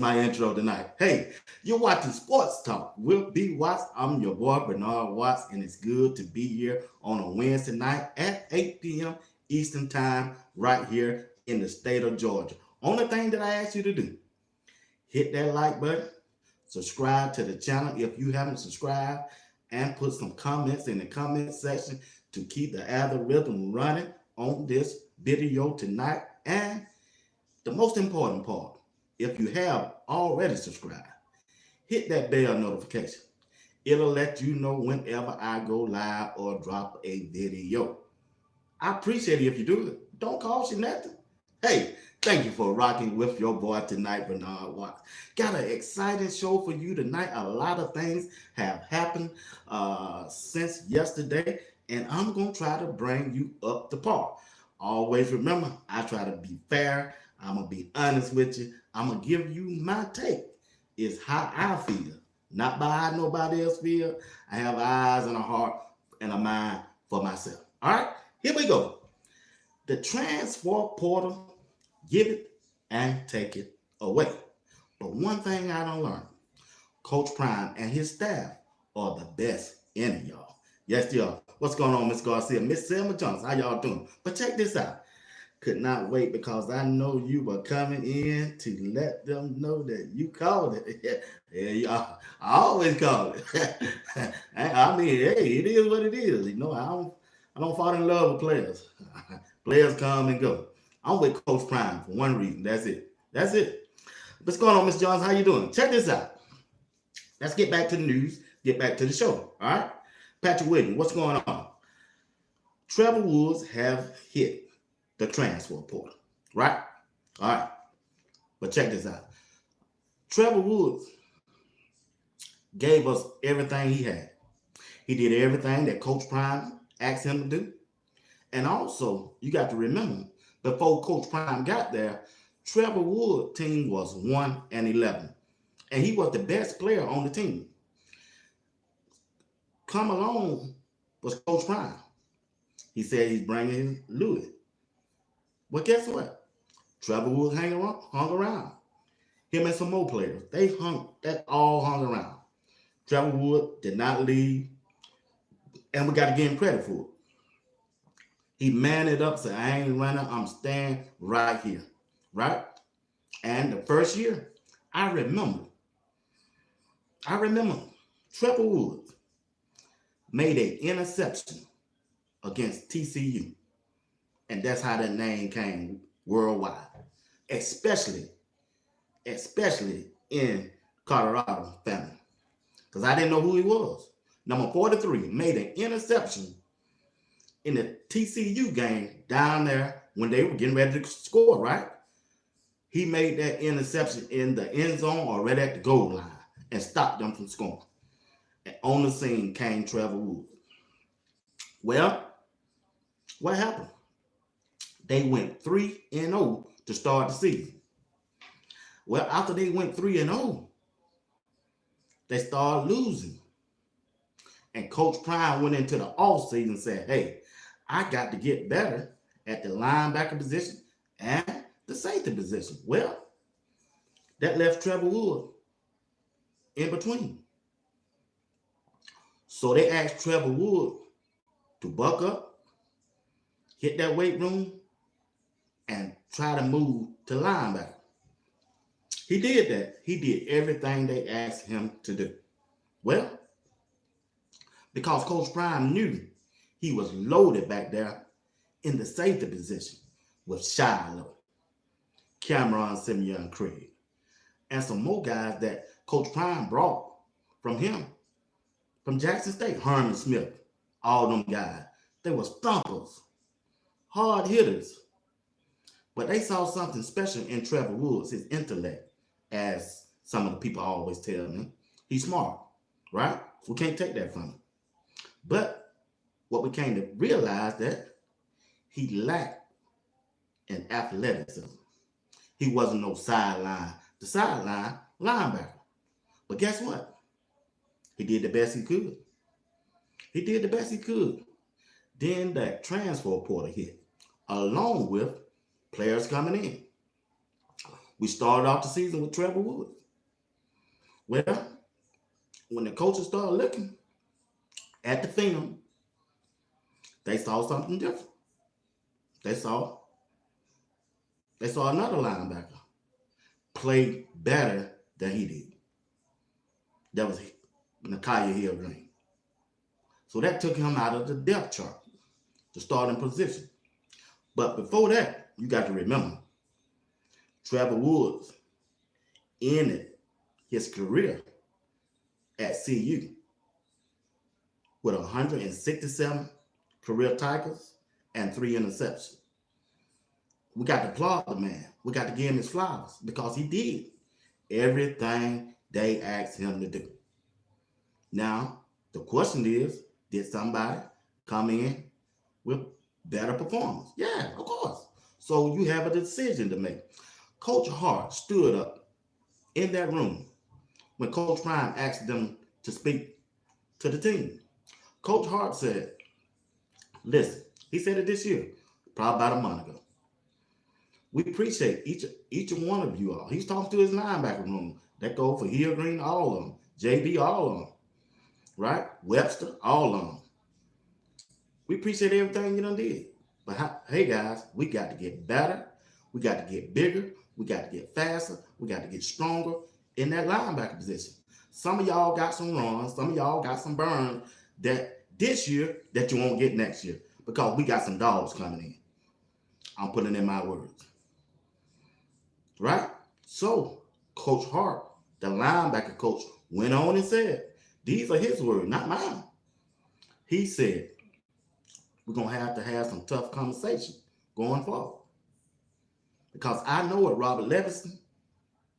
my intro tonight. Hey, you're watching Sports Talk with B Watts. I'm your boy Bernard Watts, and it's good to be here on a Wednesday night at 8 p.m. Eastern Time, right here in the state of Georgia. Only thing that I ask you to do, hit that like button, subscribe to the channel if you haven't subscribed, and put some comments in the comment section to keep the algorithm running on this video tonight. And the most important part, if you have already subscribed, hit that bell notification. It'll let you know whenever I go live or drop a video. I appreciate it if you do it. Don't cost you nothing. Hey, thank you for rocking with your boy tonight, Bernard Watts. Got an exciting show for you tonight. A lot of things have happened since yesterday, and I'm going to try to bring you up to par. Always remember, I try to be fair. I'm going to be honest with you. I'm going to give you my take. It's how I feel, not by how nobody else feel. I have eyes and a heart and a mind for myself. All right, here we go. The transfer portal, give it and take it away. But one thing I don't learn, Coach Prime and his staff are the best in it, y'all. Yes, y'all. What's going on, Miss Garcia? Miss Selma Jones, how y'all doing? But check this out. Could not wait because I know you were coming in to let them know that you called it. Yeah, I always call it. I mean, hey, it is what it is. You know, I don't fall in love with players. Players come and go. I'm with Coach Prime for one reason. That's it. That's it. What's going on, Miss Jones? How you doing? Check this out. Let's get back to the news. Get back to the show. All right. Patrick Williams, what's going on? Trevor Woods have hit the transfer portal, right? All right. But check this out. Trevor Woods gave us everything he had. He did everything that Coach Prime asked him to do. And also, you got to remember, before Coach Prime got there, Trevor Woods' team was 1-11. And he was the best player on the team. Come along was Coach Prime. He said he's bringing Louis. Well, guess what? Trevor Woods hung around. Him and some more players. They all hung around. Trevor Woods did not leave, and we got to give him credit for it. He manned it up, said, I ain't running, I'm staying right here. Right? And the first year, I remember Trevor Woods made an interception against TCU. And that's how that name came worldwide, especially in Colorado family. Because I didn't know who he was. Number 43 made an interception in the TCU game down there when they were getting ready to score, right? He made that interception in the end zone or right at the goal line and stopped them from scoring. And on the scene came Trevor Woods. Well, what happened? They went 3-0 to start the season. Well, after they went 3-0, they started losing. And Coach Prime went into the offseason and said, hey, I got to get better at the linebacker position and the safety position. Well, that left Trevor Woods in between. So they asked Trevor Woods to buck up, hit that weight room, and try to move to linebacker. He did that. He did everything they asked him to do. Well, because Coach Prime knew he was loaded back there in the safety position with Shiloh, Cameron Simeon Craig, and some more guys that Coach Prime brought from him, from Jackson State, Herman Smith, all them guys. They was thumpers, hard hitters. But they saw something special in Trevor Woods, his intellect, as some of the people always tell me. He's smart, right? We can't take that from him. But what we came to realize that he lacked in athleticism. He wasn't no the sideline linebacker. But guess what? He did the best he could. He did the best he could. Then that transfer portal hit, along with players coming in. We started off the season with Trevor Woods. Well, when the coaches started looking at the film, they saw something different. They saw they saw another linebacker play better than he did. That was Nakia Hill Green. So that took him out of the depth chart, the starting position. But before that, you got to remember, Trevor Woods ended his career at CU with 167 career tackles and 3 interceptions. We got to applaud the man. We got to give him his flowers because he did everything they asked him to do. Now, the question is, did somebody come in with better performance? Yeah, of course. So you have a decision to make. Coach Hart stood up in that room when Coach Prime asked them to speak to the team. Coach Hart said, listen, he said it this year, probably about a month ago. We appreciate each and one of you all. He's talking to his linebacker room. That go for Hill Green, all of them. JB, all of them. Right? Webster, all of them. We appreciate everything you done did. But hey, guys, we got to get better. We got to get bigger. We got to get faster. We got to get stronger in that linebacker position. Some of y'all got some runs. Some of y'all got some burns that this year that you won't get next year because we got some dogs coming in. I'm putting in my words. Right? So, Coach Hart, the linebacker coach, went on and said, these are his words, not mine. He said, we're going to have some tough conversation going forward. Because I know what Robert Levinson,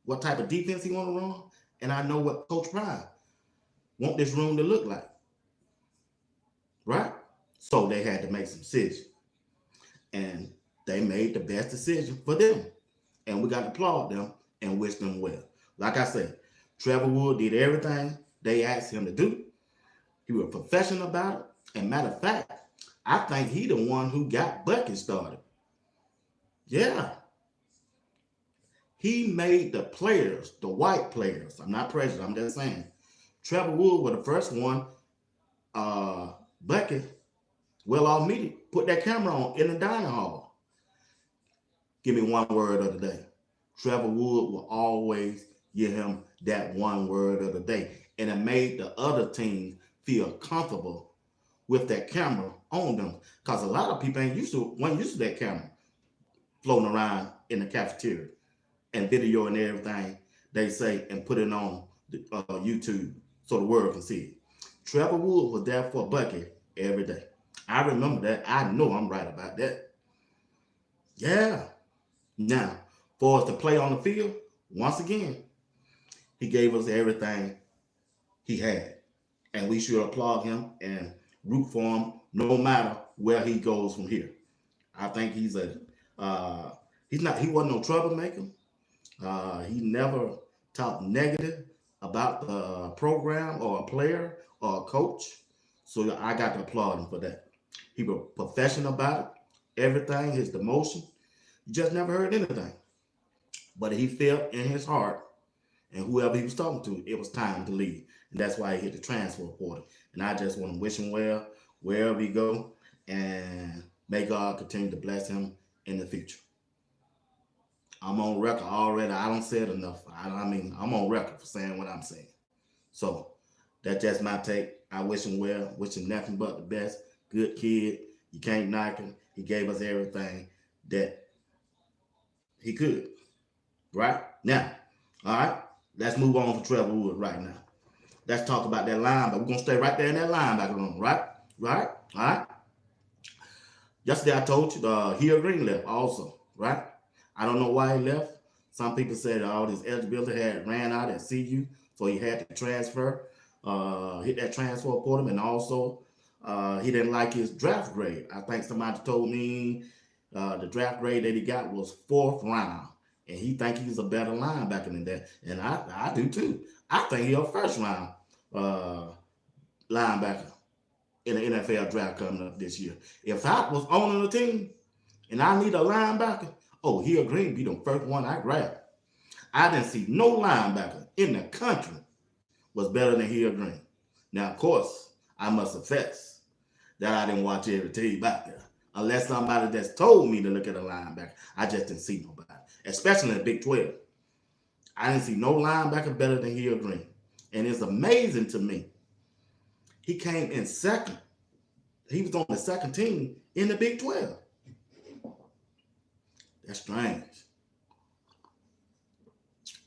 what type of defense he want to run, and I know what Coach Prime want this room to look like. Right? So they had to make some decisions. And they made the best decision for them. And we got to applaud them and wish them well. Like I said, Trevor Wood did everything they asked him to do. He was professional about it. And matter of fact, I think he the one who got Bucky started. Yeah. He made the players, the white players. I'm not prejudiced, I'm just saying. Trevor Wood was the first one. Bucky, well off media, put that camera on in the dining hall. Give me one word of the day. Trevor Wood will always give him that one word of the day. And it made the other team feel comfortable with that camera on them. Because a lot of people weren't used to that camera floating around in the cafeteria and video and everything they say and put it on YouTube so the world can see it. Trevor Wood was there for Bucky every day. I remember that. I know I'm right about that. Yeah. Now, for us to play on the field, once again, he gave us everything he had. And we should applaud him and root for him no matter where he goes from here. I think he wasn't no troublemaker. He never talked negative about the program or a player or a coach. So I got to applaud him for that. He was professional about it. Everything, his demotion. You just never heard anything. But he felt in his heart, and whoever he was talking to, it was time to leave. And that's why he hit the transfer portal. And I just want to wish him well wherever he go. And may God continue to bless him in the future. I'm on record already. I don't say it enough. I'm on record for saying what I'm saying. So that's just my take. I wish him well. Wish him nothing but the best. Good kid. You can't knock him. He gave us everything that he could. Right? Now, all right, let's move on to Trevor Woods right now. Let's talk about that linebacker. We're going to stay right there in that linebacker room, right? Right? All right? Yesterday I told you Hill Green left also, right? I don't know why he left. Some people said all his eligibility had ran out at CU, so he had to transfer, hit that transfer portal, and also he didn't like his draft grade. I think somebody told me the draft grade that he got was 4th round, and he think he's a better linebacker than that, and I do too. I think he's a 1st round linebacker in the NFL draft coming up this year. If I was owning the team and I need a linebacker, Hill Green be the first one I grab. I didn't see no linebacker in the country was better than Hill Green. Now, of course, I must confess that I didn't watch every team back there. Unless somebody that's told me to look at a linebacker, I just didn't see nobody. Especially in the Big 12. I didn't see no linebacker better than Hill Green. And it's amazing to me. He came in second. He was on the second team in the Big 12. That's strange.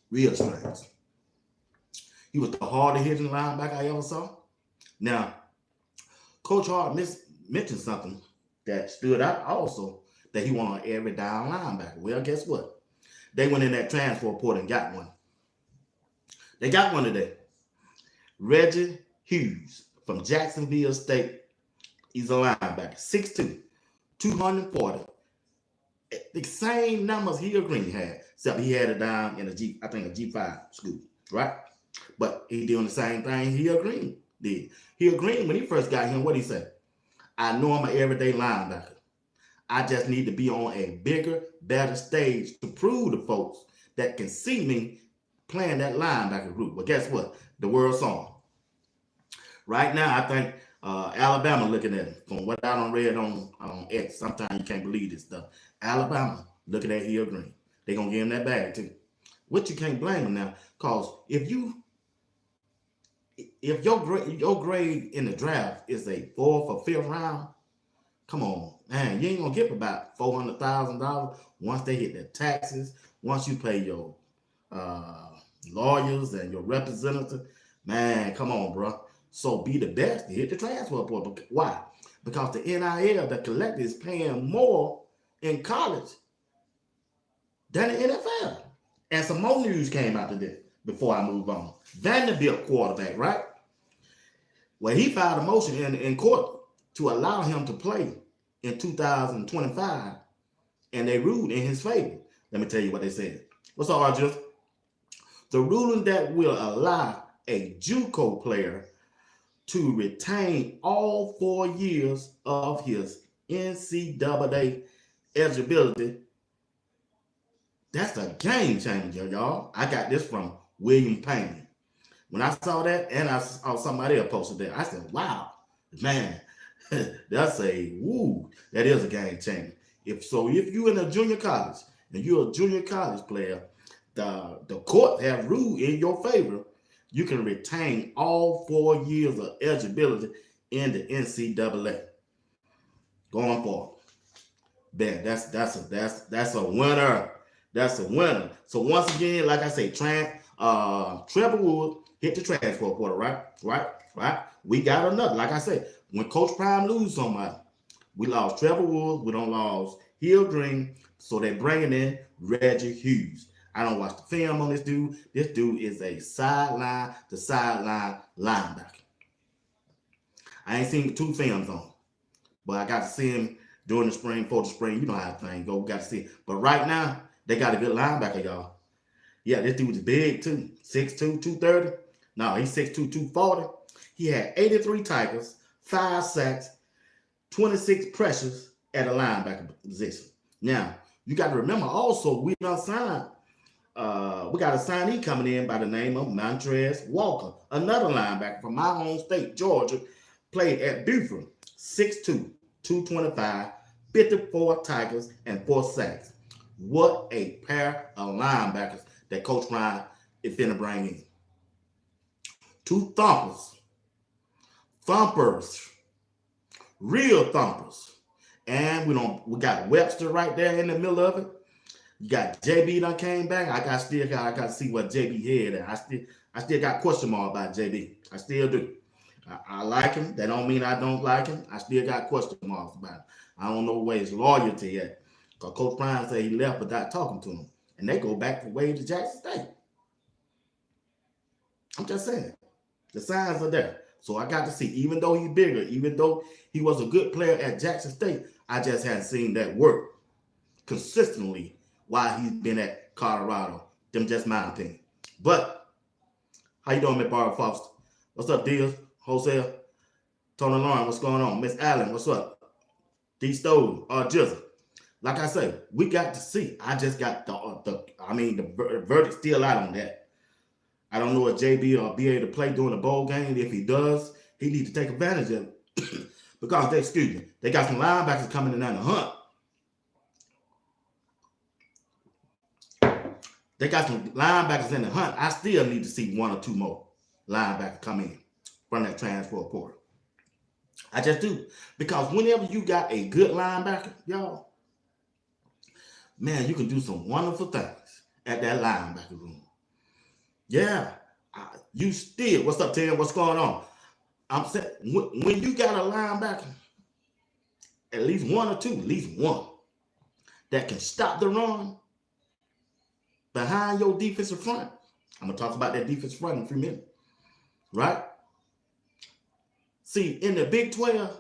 Real strange. He was the hardest hitting linebacker I ever saw. Now, Coach Hart mentioned something that stood out also, that he wanted every down linebacker. Well, guess what? They went in that transfer portal and got one. They got one today. Reggie Hughes from Jacksonville State. He's a linebacker, 6'2", 240. The same numbers Hill Green had, except he had it down in a G5 school, right? But he doing the same thing Hill Green did. Hill Green, when he first got him, what he said? I know I'm an everyday linebacker. I just need to be on a bigger, better stage to prove to folks that can see me playing that linebacker group. But guess what? The world saw him. Right now, I think Alabama looking at him. From what I done read on X, sometimes you can't believe this stuff. Alabama looking at Hill Green. They're going to give him that bag too. Which you can't blame him now. Because if your grade in the draft is a 4th or 5th round, come on, man, you ain't gonna get about $400,000 once they hit their taxes, once you pay your lawyers and your representative. Man, come on, bro. So be the best to hit the transfer portal. Why? Because the NIL, the collective, is paying more in college than the NFL. And some more news came out today before I move on. Vanderbilt quarterback, right? Well, he filed a motion in court to allow him to play in 2025, and they ruled in his favor. Let me tell you what they said. What's up, Arjun? The ruling that will allow a JUCO player to retain all 4 years of his NCAA eligibility. That's a game changer, y'all. I got this from William Payne. When I saw that, and I saw somebody else posted that, I said, wow, man, that is a game changer. If you're in a junior college and you're a junior college player, the court have ruled in your favor, you can retain all 4 years of eligibility in the NCAA going forward. Man, that's a winner. That's a winner. So once again, like I say, Trevor Woods hit the transfer portal, right? We got another. Like I said, when Coach Prime lose somebody, we lost Trevor Woods, we don't lost Hill Green, so they're bringing in Reggie Hughes. I don't watch the film on this dude. This dude is a sideline to sideline linebacker. I ain't seen 2 films on him, but I got to see him during the spring, for the spring. You know how things go. We got to see it. But right now, they got a good linebacker, y'all. Yeah, this dude is big too. 6'2", 230. No, he's 6'2", 240. He had 83 tackles, 5 sacks, 26 pressures at a linebacker position. Now, you got to remember also, we got a signee coming in by the name of Montrez Walker, another linebacker from my home state, Georgia, played at Buford, 6'2", 225, 54 tackles, and 4 sacks. What a pair of linebackers that Coach Ryan is finna bring in. 2 thumpers, real thumpers. And we got Webster right there in the middle of it. You got JB that came back. I still got to see what JB had. I still got question mark about JB. I still do. I like him. That don't mean I don't like him. I still got question marks about him. I don't know where his loyalty yet. Because Coach Prime said he left without talking to him. And they go back way to Jackson State. I'm just saying. The signs are there. So I got to see, even though he's bigger, even though he was a good player at Jackson State, I just hadn't seen that work consistently while he's been at Colorado. Them just my opinion. But how you doing, Miss Barbara Foster? What's up, Deals? Jose, Tony Lauren, what's going on? Miss Allen, what's up? D Stove, Jizzle. Like I say, we got to see. I just got the verdict still out on that. I don't know if JB will be able to play during the bowl game. If he does, he needs to take advantage of it. Because they got some linebackers coming in on the hunt. They got some linebackers in the hunt. I still need to see one or two more linebackers come in from that transfer portal. I just do. Because whenever you got a good linebacker, y'all, man, you can do some wonderful things at that linebacker room. Yeah. You still, what's up, Tim? What's going on? I'm saying, when you got a linebacker, at least one or two, at least one, that can stop the run behind your defensive front. I'm going to talk about that defensive front in a few minutes. Right? See, in the Big 12,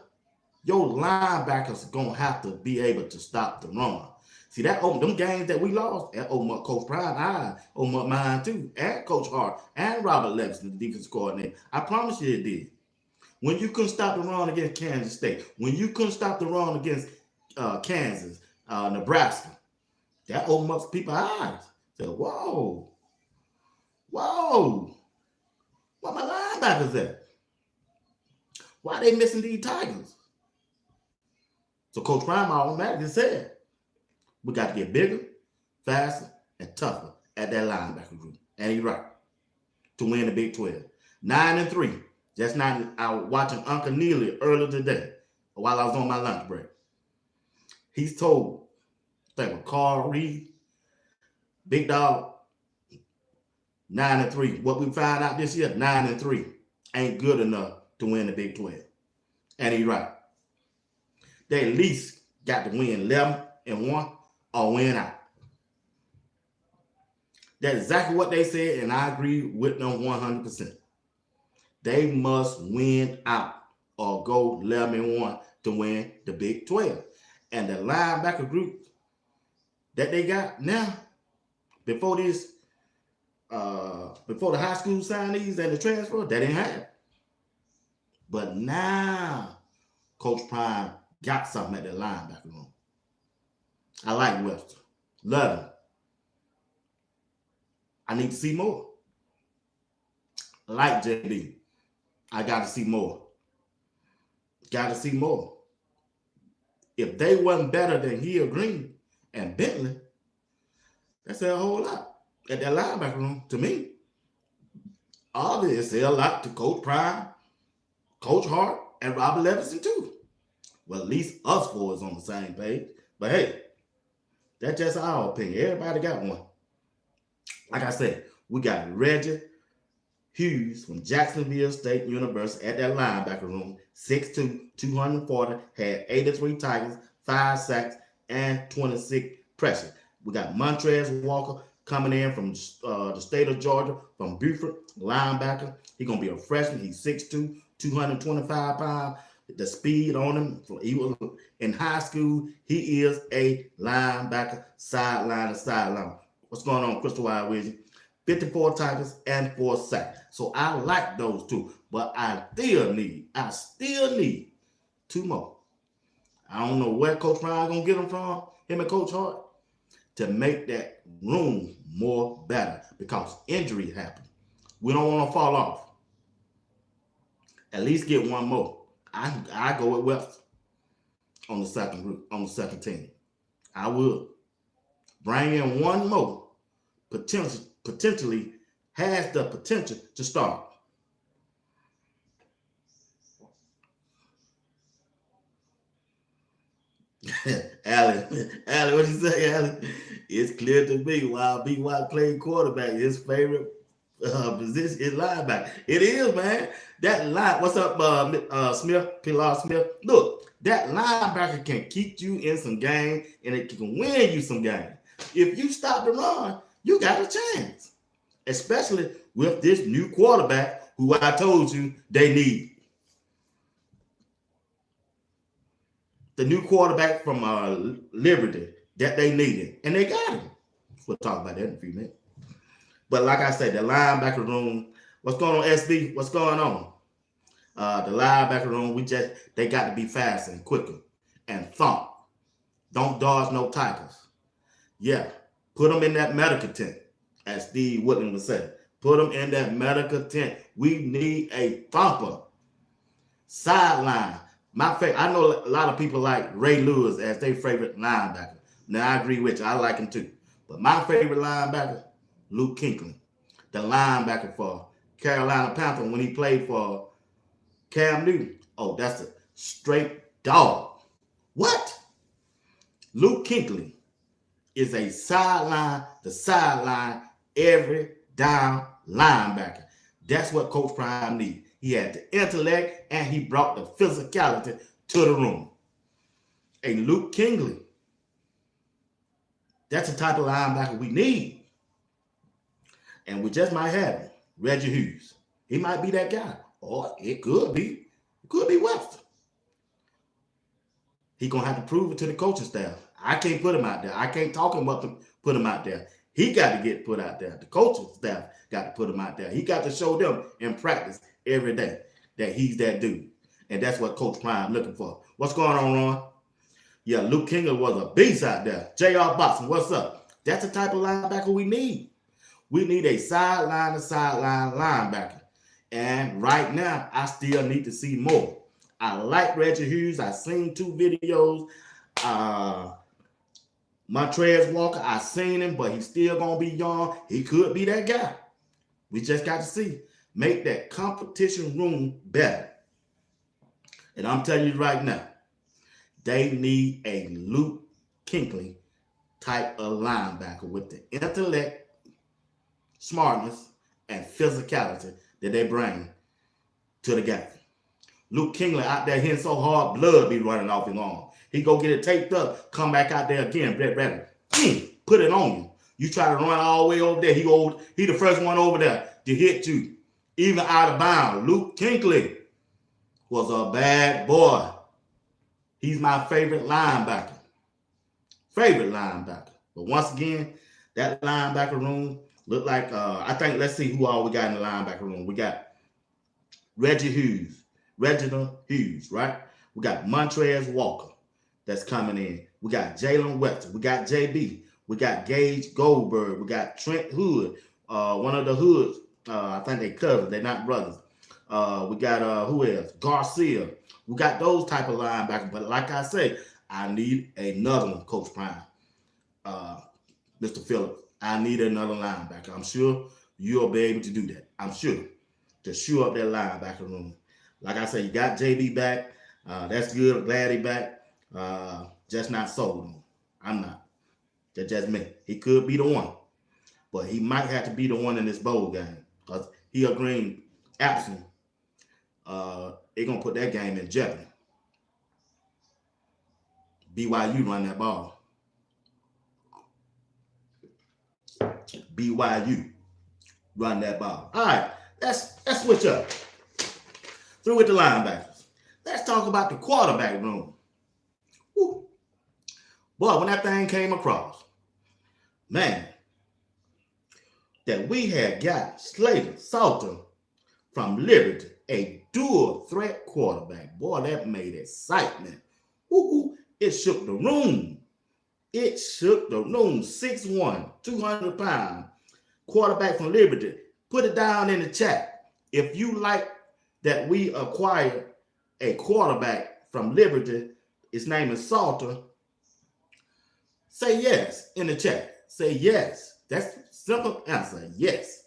your linebackers are going to have to be able to stop the run. See, that them games that we lost, that opened up Coach Prime, I opened up mine too, and Coach Hart, and Robert Levinson, the defensive coordinator. I promise you it did. When you couldn't stop the run against Kansas State, when you couldn't stop the run against Kansas, Nebraska, that opened up people's eyes. Said, whoa, where my linebackers at? Why are they missing these Tigers? So Coach Prime automatically said, we got to get bigger, faster, and tougher at that linebacker group. And he's right. To win the Big 12. 9-3. Just not, I was watching Uncle Neely earlier today while I was on my lunch break. He's told, I think with Carl Reed, Big Dog, 9-3. What we found out this year, 9-3. Ain't good enough to win the Big 12. And he's right. They at least got to win 11-1 or win out. That's exactly what they said, and I agree with them 100%. They must win out or go 11-1 to win the Big 12. And the linebacker group that they got now, before the high school signees and the transfer, they didn't have it. But now, Coach Prime got something at the linebacker room. I like Webster. Love him. I need to see more. I like JB. I got to see more. Got to see more. If they wasn't better than Hill Green and Bentley, that said a whole lot at that linebacker room to me. Obviously, it said a lot to Coach Prime, Coach Hart, and Robert Levinson too. Well, at least us four is on the same page. But hey, that's just our opinion. Everybody got one. Like I said, we got Reggie Hughes from Jacksonville State University at that linebacker room, 6'2", 240, had 83 tackles, 5 sacks, and 26 pressures. We got Montrez Walker coming in from the state of Georgia, from Beaufort, linebacker. He's going to be a freshman. He's 6'2", 225 pounds. The speed on him, he was in high school, he is a linebacker, sideline to sideline. What's going on, Crystal Wild Wizard? 54 tackles and 4 sacks. So I like those two, but I still need 2 more. I don't know where Coach Ryan gonna get them from, him and Coach Hart, to make that room more better because injuries happen. We don't want to fall off. At least get 1 more. I go with Webster on the second group, on the second team. I would bring in 1 more. Potentially has the potential to start. Allen, what you say, Allen? It's clear to me while B. White played quarterback, his favorite position is linebacker. It is, man. That line, what's up, Smith, Pilar Smith? Look, that linebacker can keep you in some game and it can win you some game. If you stop the run, you got a chance, especially with this new quarterback who I told you they need. The new quarterback from Liberty that they needed, and they got him. We'll talk about that in a few minutes. But like I said, the linebacker room, what's going on, SB? What's going on? The linebacker room, they got to be faster and quicker and thump Don't dodge no tigers. Yeah, put them in that medical tent, as Steve Woodland would say. Put them in that medical tent. We need a thumper. Sideline. I know a lot of people like Ray Lewis as their favorite linebacker. Now, I agree with you. I like him too. But my favorite linebacker, Luke Kuechly, the linebacker for Carolina Panthers when he played for Cam Newton. Oh, that's a straight dog. What? Luke Kuechly is a sideline every down linebacker. That's what Coach Prime needs. He had the intellect and he brought the physicality to the room. A Luke Kuechly, that's the type of linebacker we need. And we just might have him. Reggie Hughes. He might be that guy. Or it could be. It could be Webster. He's going to have to prove it to the coaching staff. I can't put him out there. I can't talk him up to put him out there. He got to get put out there. The coaching staff got to put him out there. He got to show them in practice every day that he's that dude. And that's what Coach Prime looking for. What's going on, Ron? Yeah, Luke Kuechly was a beast out there. J.R. Boxon, what's up? That's the type of linebacker we need. We need a sideline-to-sideline linebacker. And right now, I still need to see more. I like Reggie Hughes. I've seen 2 videos. Montrez Walker, I seen him, but he's still going to be young. He could be that guy. We just got to see. Make that competition room better. And I'm telling you right now, they need a Luke Kuechly type of linebacker with the intellect, smartness, and physicality that they bring to the game. Luke Kuechly out there hitting so hard, blood be running off his arm. He go get it taped up, come back out there again, put it on you. You try to run all the way over there, he the first one over there to hit you, even out of bounds. Luke Kuechly was a bad boy. He's my favorite linebacker. But once again, that linebacker room look like, let's see who all we got in the linebacker room. We got Reginald Hughes, right? We got Montrez Walker that's coming in. We got Jalen Webster. We got JB. We got Gage Goldberg. We got Trent Hood, one of the Hoods. I think they cousins. They're not brothers. We got, who else? Garcia. We got those type of linebackers. But like I say, I need another one, Coach Prime. Mr. Phillips, I need another linebacker. I'm sure you'll be able to do that. I'm sure. To shore up that linebacker room. Like I say, you got JB back. That's good. I'm glad he back. Just not sold on him. I'm not. That's just me. He could be the one. But he might have to be the one in this bowl game. Because he agreed absent. They're going to put that game in jeopardy. BYU run that ball. BYU run that ball. All right, let's switch up. Through with the linebackers. Let's talk about the quarterback room. Woo. Boy, when that thing came across, man, that we had got Slater Salter from Liberty, a dual threat quarterback. Boy, that made excitement. Woo-hoo. It shook the room. 6'1", 200 pounds, quarterback from Liberty. Put it down in the chat. If you like that we acquired a quarterback from Liberty, his name is Salter, say yes in the chat. Say yes. That's simple answer. Yes.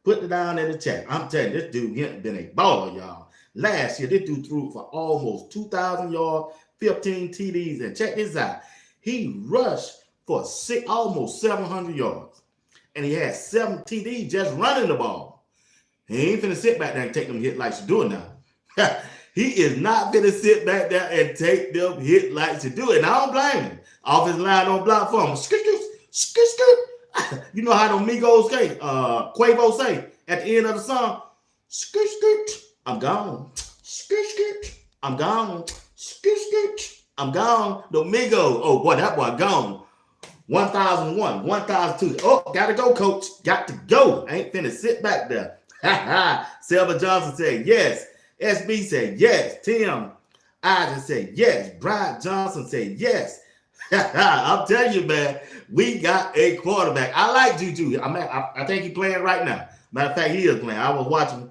Put it down in the chat. I'm telling you, this dude been a baller, y'all. Last year, this dude threw for almost 2,000 yards, 15 TDs, and check this out. He rushed for almost 700 yards, and he had 7 TDs just running the ball. He ain't finna sit back there and take them hit like you doing now. He is not finna sit back there and take them hit like you do it. And I don't blame him. Offensive line don't block for him. You know how them Migos say, Quavo say at the end of the song, I'm gone. I'm gone. I'm gone. The Migos. Oh boy, that boy gone. 1001, 1002. Oh, gotta go, coach. Got to go. Ain't finna sit back there. Selva Johnson said yes. SB said yes. Tim Isaac said yes. Brian Johnson said yes. I'm telling you, man, we got a quarterback. I like Juju. I think he's playing right now. Matter of fact, he is playing. I was watching.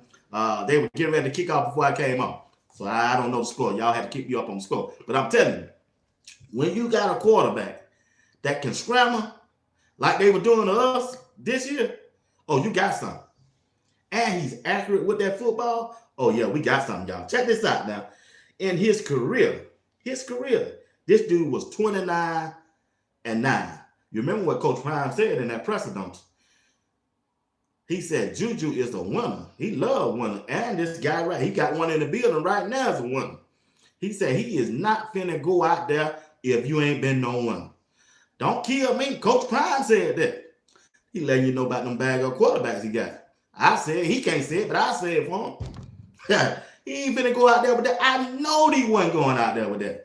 They were getting ready to kick off before I came on. So I don't know the score. Y'all had to keep me up on the score. But I'm telling you, when you got a quarterback that can scramble like they were doing to us this year, oh, you got something. And he's accurate with that football. Oh, yeah, we got something, y'all. Check this out now. In his career, this dude was 29-9. You remember what Coach Prime said in that presser, don't you? He said Juju is a winner. He loved winning. And this guy, right, he got one in the building right now as a winner. He said he is not finna go out there if you ain't been no winner. Don't kill me. Coach Prime said that. He letting you know about them bag of quarterbacks he got. I said, he can't say it, but I said it for him. He ain't finna go out there with that. I know he wasn't going out there with that.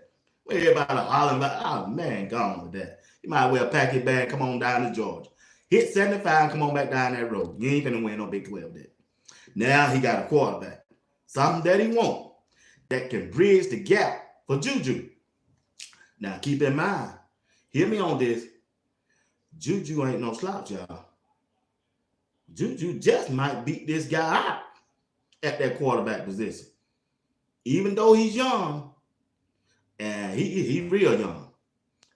Everybody hollering about, oh man, gone with that. You might well pack your bag, come on down to Georgia. Hit 75, come on back down that road. You ain't finna win no Big 12 there. Now he got a quarterback. Something that he wants that can bridge the gap for Juju. Now keep in mind, hear me on this. Juju ain't no slouch, y'all. Juju just might beat this guy out at that quarterback position. Even though he's young, and he real young.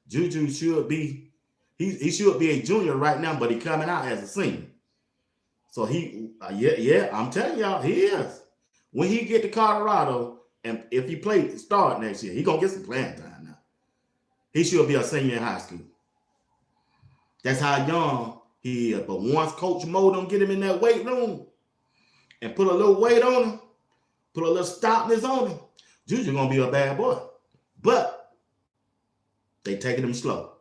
Juju should be, he should be a junior right now, but he coming out as a senior. So I'm telling y'all, he is. When he get to Colorado, and if he start next year, he gonna get some playing time now. He should be a senior in high school. That's how young he is. But once Coach Mo don't get him in that weight room and put a little weight on him, put a little stoutness on him, Juju gonna be a bad boy. But they taking him slow.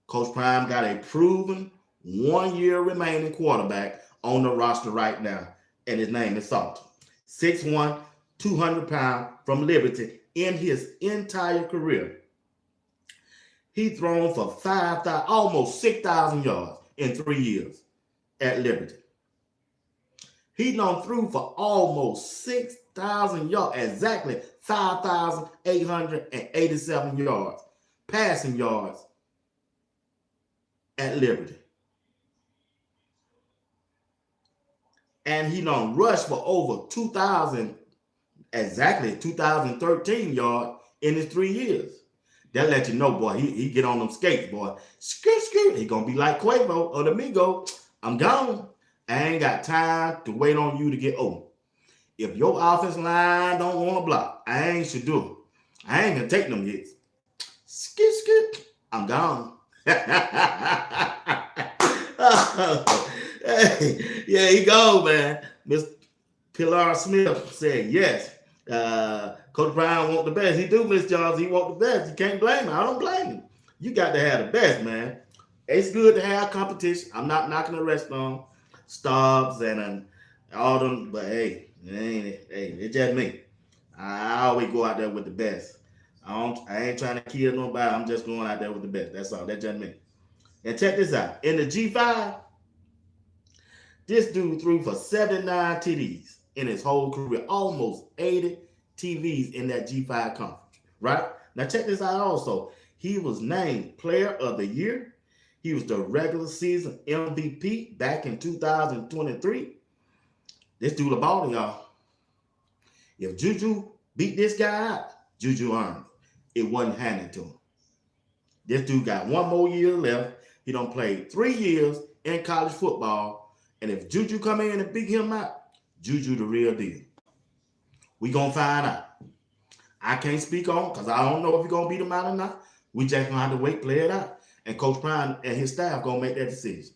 Coach Prime got a proven 1 year remaining quarterback on the roster right now, and his name is Salter. 6'1", 200 pounds from Liberty in his entire career. He thrown for 5,000, almost 6,000 yards in 3 years at Liberty. He done threw for almost 6,000 yards, exactly 5,887 yards, passing yards at Liberty. And he done rushed for over 2,000, exactly 2,013 yards in his 3 years. That let you know, boy, he get on them skates, boy. Skirt, skirt. He gonna be like Quavo or the Migo. I'm gone. I ain't got time to wait on you to get old. If your offensive line don't want to block, I ain't should do it. I ain't gonna take them hits. Skit, skit. I'm gone. Hey, yeah, he go, man. Miss Pilar Smith said yes. Coach Brown want the best. He do, Miss Jones. He want the best. You can't blame him. I don't blame him. You got to have the best, man. It's good to have competition. I'm not knocking the rest on Stubbs and all them, but hey, it's just me. I always go out there with the best. I ain't trying to kill nobody. I'm just going out there with the best. That's all. That's just me. And check this out. In the G5, this dude threw for 79 TDs in his whole career. Almost 80 TVs in that G5 conference, right? Now check this out also. He was named Player of the Year. He was the regular season MVP back in 2023. This dude a baller, y'all. If Juju beat this guy out, Juju earned it. It wasn't handed to him. This dude got 1 more year left. He done played 3 years in college football. And if Juju come in and beat him out, Juju the real deal. We gonna find out. I can't speak on because I don't know if he's gonna beat him out or not. We just gonna have to wait, play it out. And Coach Prime and his staff gonna make that decision.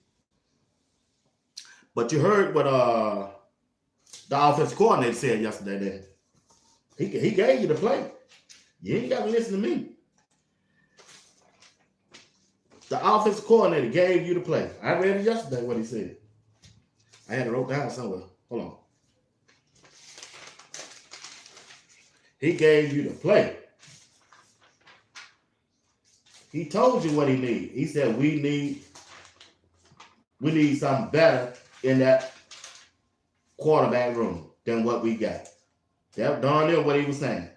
But you heard what the offensive coordinator said yesterday. Then he gave you the play. You ain't got to listen to me. The offensive coordinator gave you the play. I read it yesterday. What he said. I had it wrote down somewhere. Hold on. He gave you the play. He told you what he needs. He said we need something better in that quarterback room than what we got. That darn near what he was saying.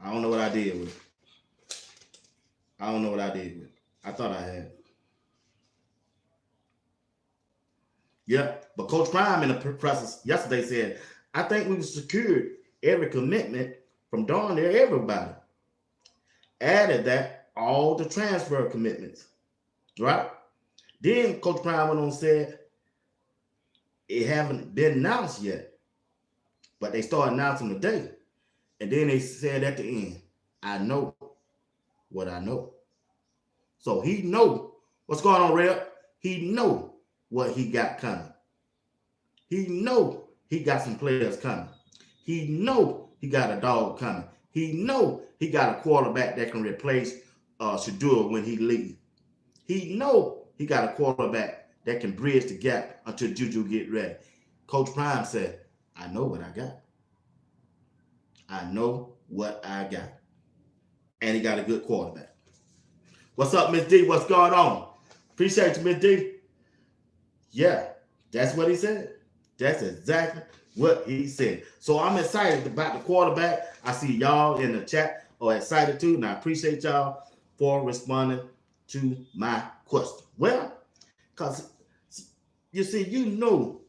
I don't know what I did with it. I don't know what I did with it. I thought I had. Yeah, but Coach Prime in the presses yesterday said, I think we've secured every commitment from darn near everybody. Added that all the transfer commitments, right? Then Coach Prime went on and said it haven't been announced yet, but they started announcing today. And then they said at the end, I know what I know. So he know what's going on, Reb. He know what he got coming. He know he got some players coming. He know he got a dog coming. He know he got a quarterback that can replace Shadua when he leaves. He know he got a quarterback that can bridge the gap until Juju get ready. Coach Prime said, I know what I got. I know what I got. And he got a good quarterback. What's up, Miss D? What's going on? Appreciate you, Miss D. Yeah, that's what he said. That's exactly what he said. So I'm excited about the quarterback. I see y'all in the chat are excited too, and I appreciate y'all for responding to my question. Well, because you see, you know,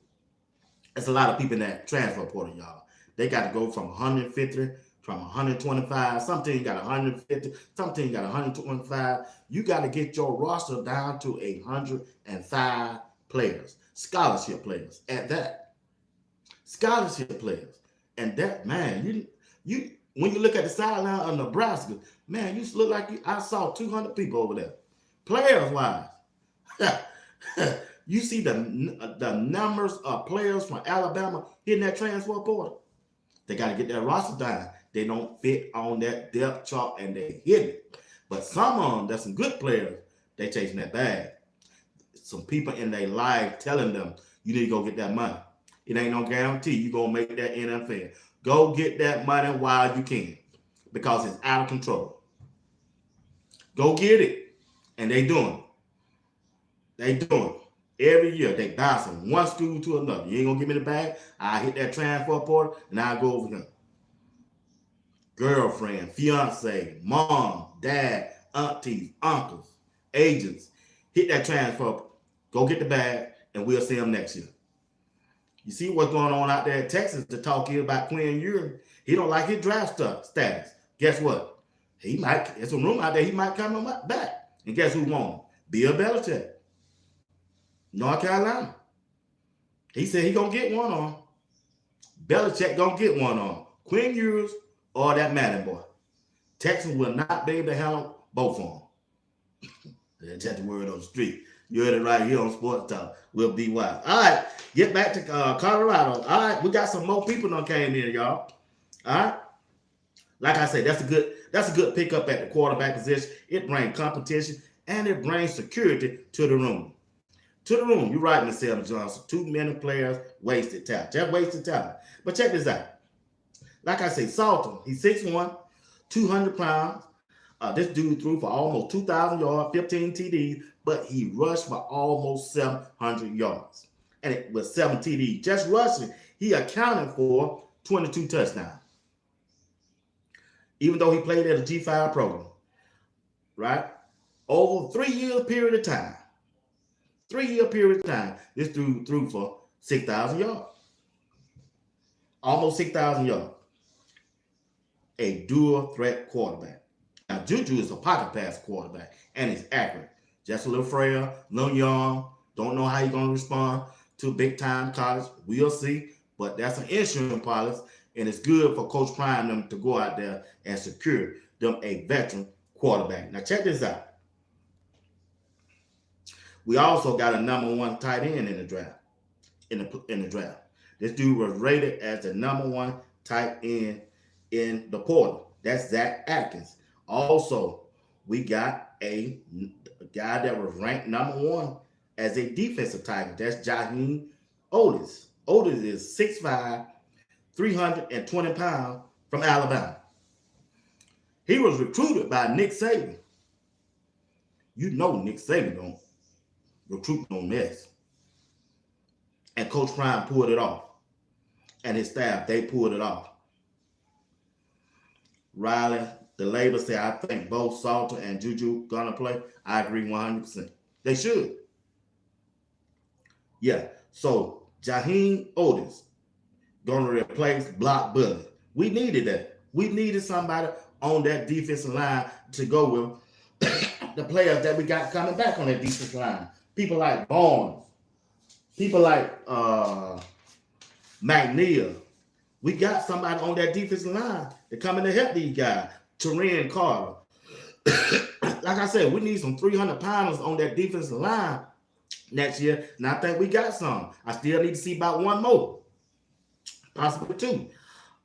there's a lot of people in that transfer portal, y'all. They got to go from 150, from 125. Some team got 150, some team got 125. You got to get your roster down to 105 players, scholarship players at that. Scholarship players. And that, man, you when you look at the sideline of Nebraska, man, you look like I saw 200 people over there. Players wise. You see the numbers of players from Alabama hitting that transfer portal. They got to get their roster down. They don't fit on that depth chart and they hit it. But some of them, there's some good players, they chasing that bag. Some people in their life telling them, you need to go get that money. It ain't no guarantee you're going to make that NFL. Go get that money while you can because it's out of control. Go get it. And they doing it. They doing it. Every year, they bounce from one school to another. You ain't going to give me the bag? I hit that transfer portal, and I go over here. Girlfriend, fiance, mom, dad, aunties, uncles, agents. Hit that transfer. Go get the bag, and we'll see them next year. You see what's going on out there in Texas to talk here about Quinn Ewing. He don't like his draft status. Guess what? He might, there's some room out there, he might come back. And guess who won? Bill Belichick. North Carolina. He said he gonna get one on. Belichick gonna get one on. Quinn Ewing or that Madden boy. Texas will not be able to handle both of them. That's the word on the street. You heard it right here on Sports Talk. We'll be wild. All right, get back to Colorado. All right, we got some more people that came in, y'all. All right. Like I said, that's a good pickup at the quarterback position. It brings competition and it brings security to the room. To the room. You're right, Ms. Selma Johnson. Too many players wasted talent. Just wasted talent. But check this out. Like I say, Salton, he's 6'1", 200 pounds. This dude threw for almost 2,000 yards, 15 TDs, but he rushed for almost 700 yards. And it was 7 TDs. Just rushing, he accounted for 22 touchdowns. Even though he played at a G5 program, right? Over 3 year period of time. 3 year period of time, this dude threw for 6,000 yards. Almost 6,000 yards. A dual threat quarterback. Now, Juju is a pocket pass quarterback, and he's accurate. Just a little frail, a little young, don't know how he's going to respond to big-time college. We'll see, but that's an insurance policy, and it's good for Coach Prime them to go out there and secure them a veteran quarterback. Now, check this out. We also got a number 1 tight end in the draft. In the draft. This dude was rated as the number 1 tight end in the portal. That's Zach Atkins. Also, we got a guy that was ranked number 1 as a defensive tackle. That's Jaheim Otis. Otis is 6'5", 320 pounds from Alabama. He was recruited by Nick Saban. You know Nick Saban don't recruit no mess. And Coach Prime pulled it off. And his staff, they pulled it off. Riley The label said, I think both Salter and Juju gonna play. I agree 100%. They should. Yeah. So Jaheim Otis gonna replace Block Bully. We needed that. We needed somebody on that defensive line to go with the players that we got coming back on that defensive line. People like Barnes, people like McNeil. We got somebody on that defensive line to come in to help these guys. Terran Carter. Like I said, we need some 300 pounders on that defensive line next year, and I think we got some. I still need to see about one more, possibly two.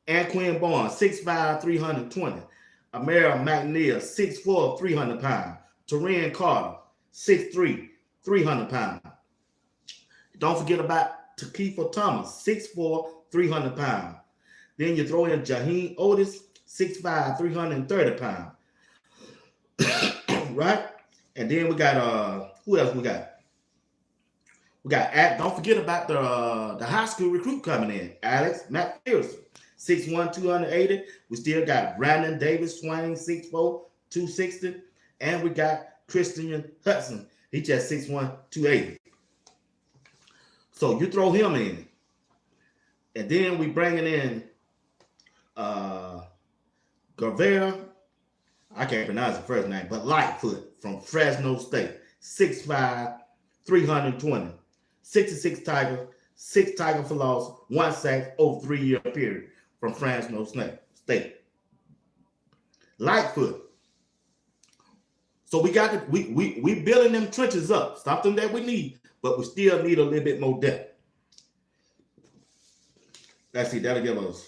And Quinn Barnes, 6'5", 320. Amara McNeil, 6'4", 300 pounds. Terran Carter, 6'3", 300 pounds. Don't forget about Taketh Thomas, 6'4", 300 pounds. Then you throw in Jaheim Otis, 6'5", 330 pounds. Right? And then we got who else we got? We got don't forget about the high school recruit coming in, Alex McPherson, 6'1", 280. We still got Brandon Davis Swain, 6'4", 260. And we got Christian Hudson. He just 6'1", 280. So you throw him in. And then we bringing in Guevara. I can't pronounce the first name, but Lightfoot from Fresno State, 6'5", 320. 66 tackles, 6 tackles for loss, 1 sack over 3-year period from Fresno State. Lightfoot. So we got we building them trenches up, something that we need, but we still need a little bit more depth. Let's see, that'll give us.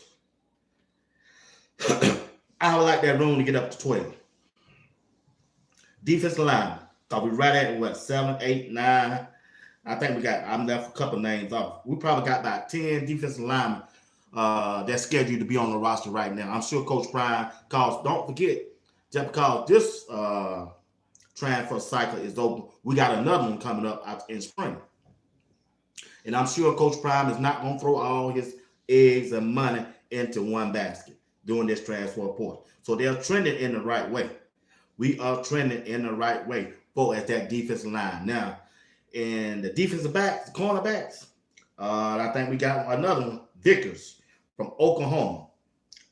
I would like that room to get up to 12. Defensive line. Thought we right at what, 7, 8, 9. I think we got, I'm left a couple names off. We probably got about 10 defensive linemen that's scheduled to be on the roster right now. I'm sure Coach Prime calls, don't forget, just because this transfer cycle is open, we got another one coming up out in spring. And I'm sure Coach Prime is not going to throw all his eggs and money into one basket during this transfer portal. So they're trending in the right way. We are trending in the right way for at that defensive line. Now, in the defensive backs, the cornerbacks, I think we got another one, Vickers from Oklahoma.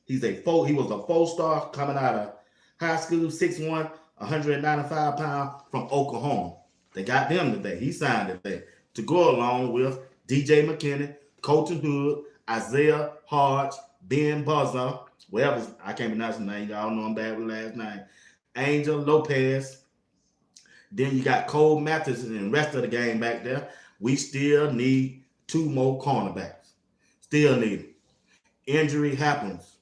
He was a 4-star coming out of high school, 6'1", 195 pounds from Oklahoma. They got them today. He signed today to go along with DJ McKinney, Colton Hood, Isaiah Hodge, Ben Buzzer, whatever, I can't pronounce his name. Y'all know I'm bad with last name. Angel Lopez. Then you got Cole Mathis and the rest of the game back there. We still need 2 more cornerbacks. Still need it. Injury happens.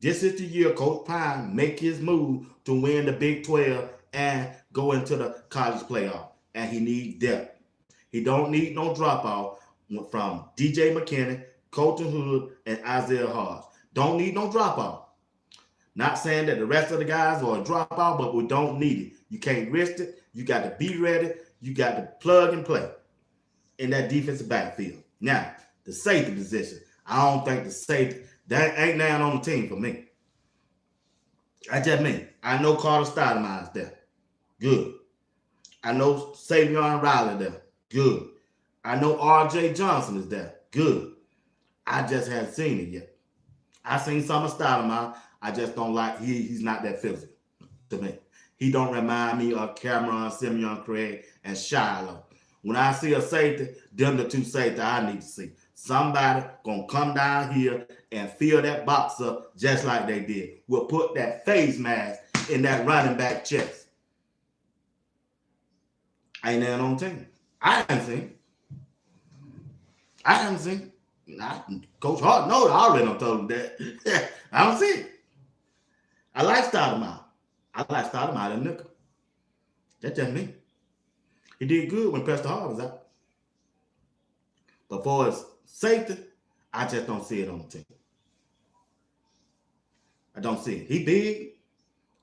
This is the year Coach Prime make his move to win the Big 12 and go into the college playoff. And he needs depth. He don't need no drop-off from DJ McKinney, Colton Hood, and Isaiah Hodge. Don't need no drop-off. Not saying that the rest of the guys are a drop-off, but we don't need it. You can't risk it. You got to be ready. You got to plug and play in that defensive backfield. Now, the safety position. I don't think the safety, that ain't down on the team for me. I just mean, I know Carter Stoudemire's there. Good. I know Savion Riley there. Good. I know R.J. Johnson is there. Good. I just haven't seen it yet. I seen some of Stoudemire. I just don't like, he's not that physical to me. He don't remind me of Cameron, Simeon Craig, and Shiloh. When I see a safety, them the 2 safety I need to see. Somebody gonna come down here and fill that box up just like they did. We'll put that face mask in that running back chest. Ain't that on the team? I haven't seen. Coach Hart knows. I already told him that. I don't see it. I like Stoudemire. I like Stoudemire in nickel. That's just me. He did good when Preston Hart was out. But for his safety, I just don't see it on the team. I don't see it. He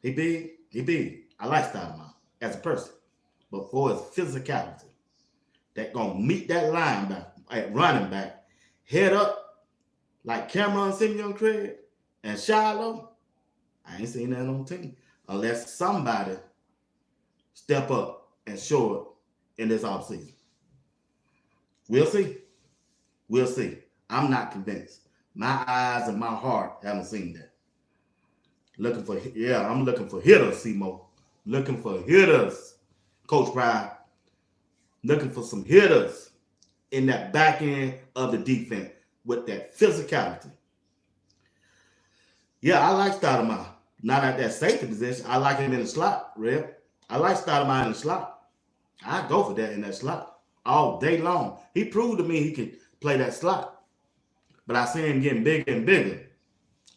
big. I like Stoudemire as a person. But for his physicality, that gonna meet that linebacker at running back, head up like Cameron, Simeon Craig, and Shiloh, I ain't seen that on the team unless somebody step up and show it in this offseason. We'll see. We'll see. I'm not convinced. My eyes and my heart haven't seen that. I'm looking for hitters, Simo. Looking for hitters, Coach Pride. Looking for some hitters in that back end of the defense with that physicality. Yeah, I like Stoudemire. Not at that safety position. I like him in the slot, Red. I like Stoudemire in the slot. I go for that in that slot all day long. He proved to me he could play that slot. But I see him getting bigger and bigger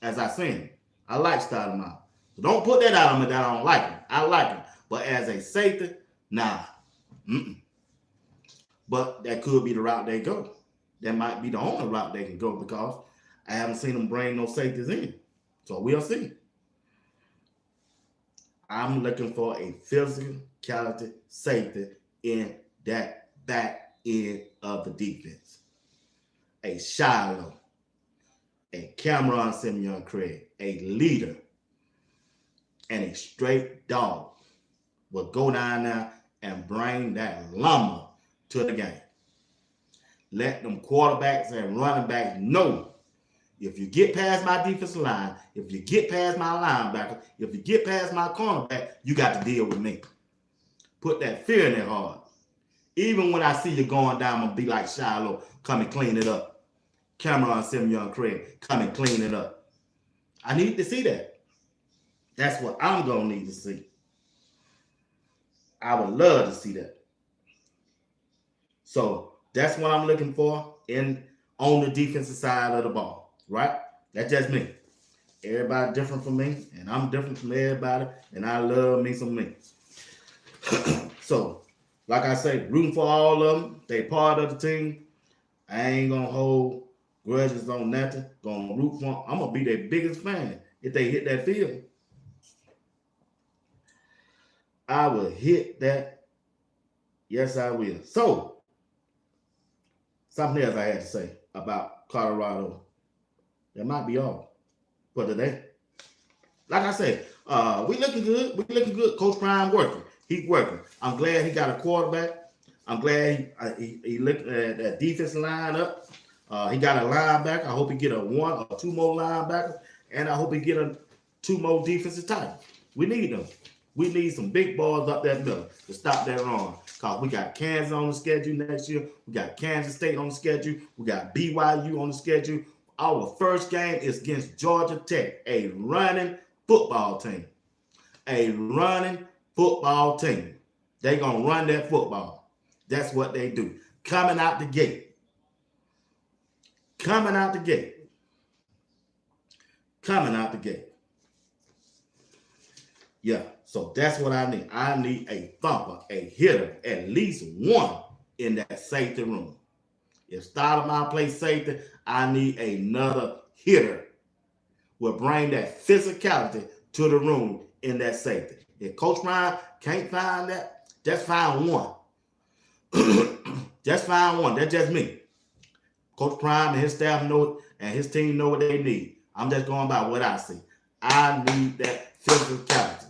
as I see him. I like Stoudemire. So don't put that out on me that I don't like him. I like him. But as a safety, nah. Mm-mm. But that could be the route they go. That might be the only route they can go because I haven't seen them bring no safeties in. So we'll see. I'm looking for a physicality safety in that back end of the defense. A Shiloh, a Cameron Simeon Craig, a leader, and a straight dog will go down there and bring that lumber to the game. Let them quarterbacks and running backs know if you get past my defensive line, if you get past my linebacker, if you get past my cornerback, you got to deal with me. Put that fear in their heart. Even when I see you going down, I'm going to be like Shiloh, come and clean it up. Cameron Simeon Craig, come and clean it up. I need to see that. That's what I'm going to need to see. I would love to see that. So that's what I'm looking for on the defensive side of the ball. Right? That's just me. Everybody different from me, and I'm different from everybody, and I love me some me. So, like I say, rooting for all of them. They part of the team. I ain't gonna hold grudges on nothing. Gonna root for them. I'm gonna be their biggest fan if they hit that field. I will hit that. Yes, I will. So, something else I had to say about Colorado. That might be all for today. Like I said, we looking good. We looking good. Coach Prime working. He's working. I'm glad he got a quarterback. I'm glad he looked at that defensive line up. He got a linebacker. I hope he get a one or two more linebackers, and I hope he get two more defensive tackles. We need them. We need some big balls up that middle to stop that run. Because we got Kansas on the schedule next year. We got Kansas State on the schedule. We got BYU on the schedule. Our first game is against Georgia Tech, a running football team. A running football team. They're going to run that football. That's what they do. Coming out the gate. Coming out the gate. Coming out the gate. Yeah, so that's what I need. I need a thumper, a hitter, at least one in that safety room. If Stoudemire plays safety, I need another hitter. Will bring that physicality to the room in that safety. If Coach Prime can't find that, just find one. Just find one. That's just me. Coach Prime and his staff know and his team know what they need. I'm just going by what I see. I need that physicality.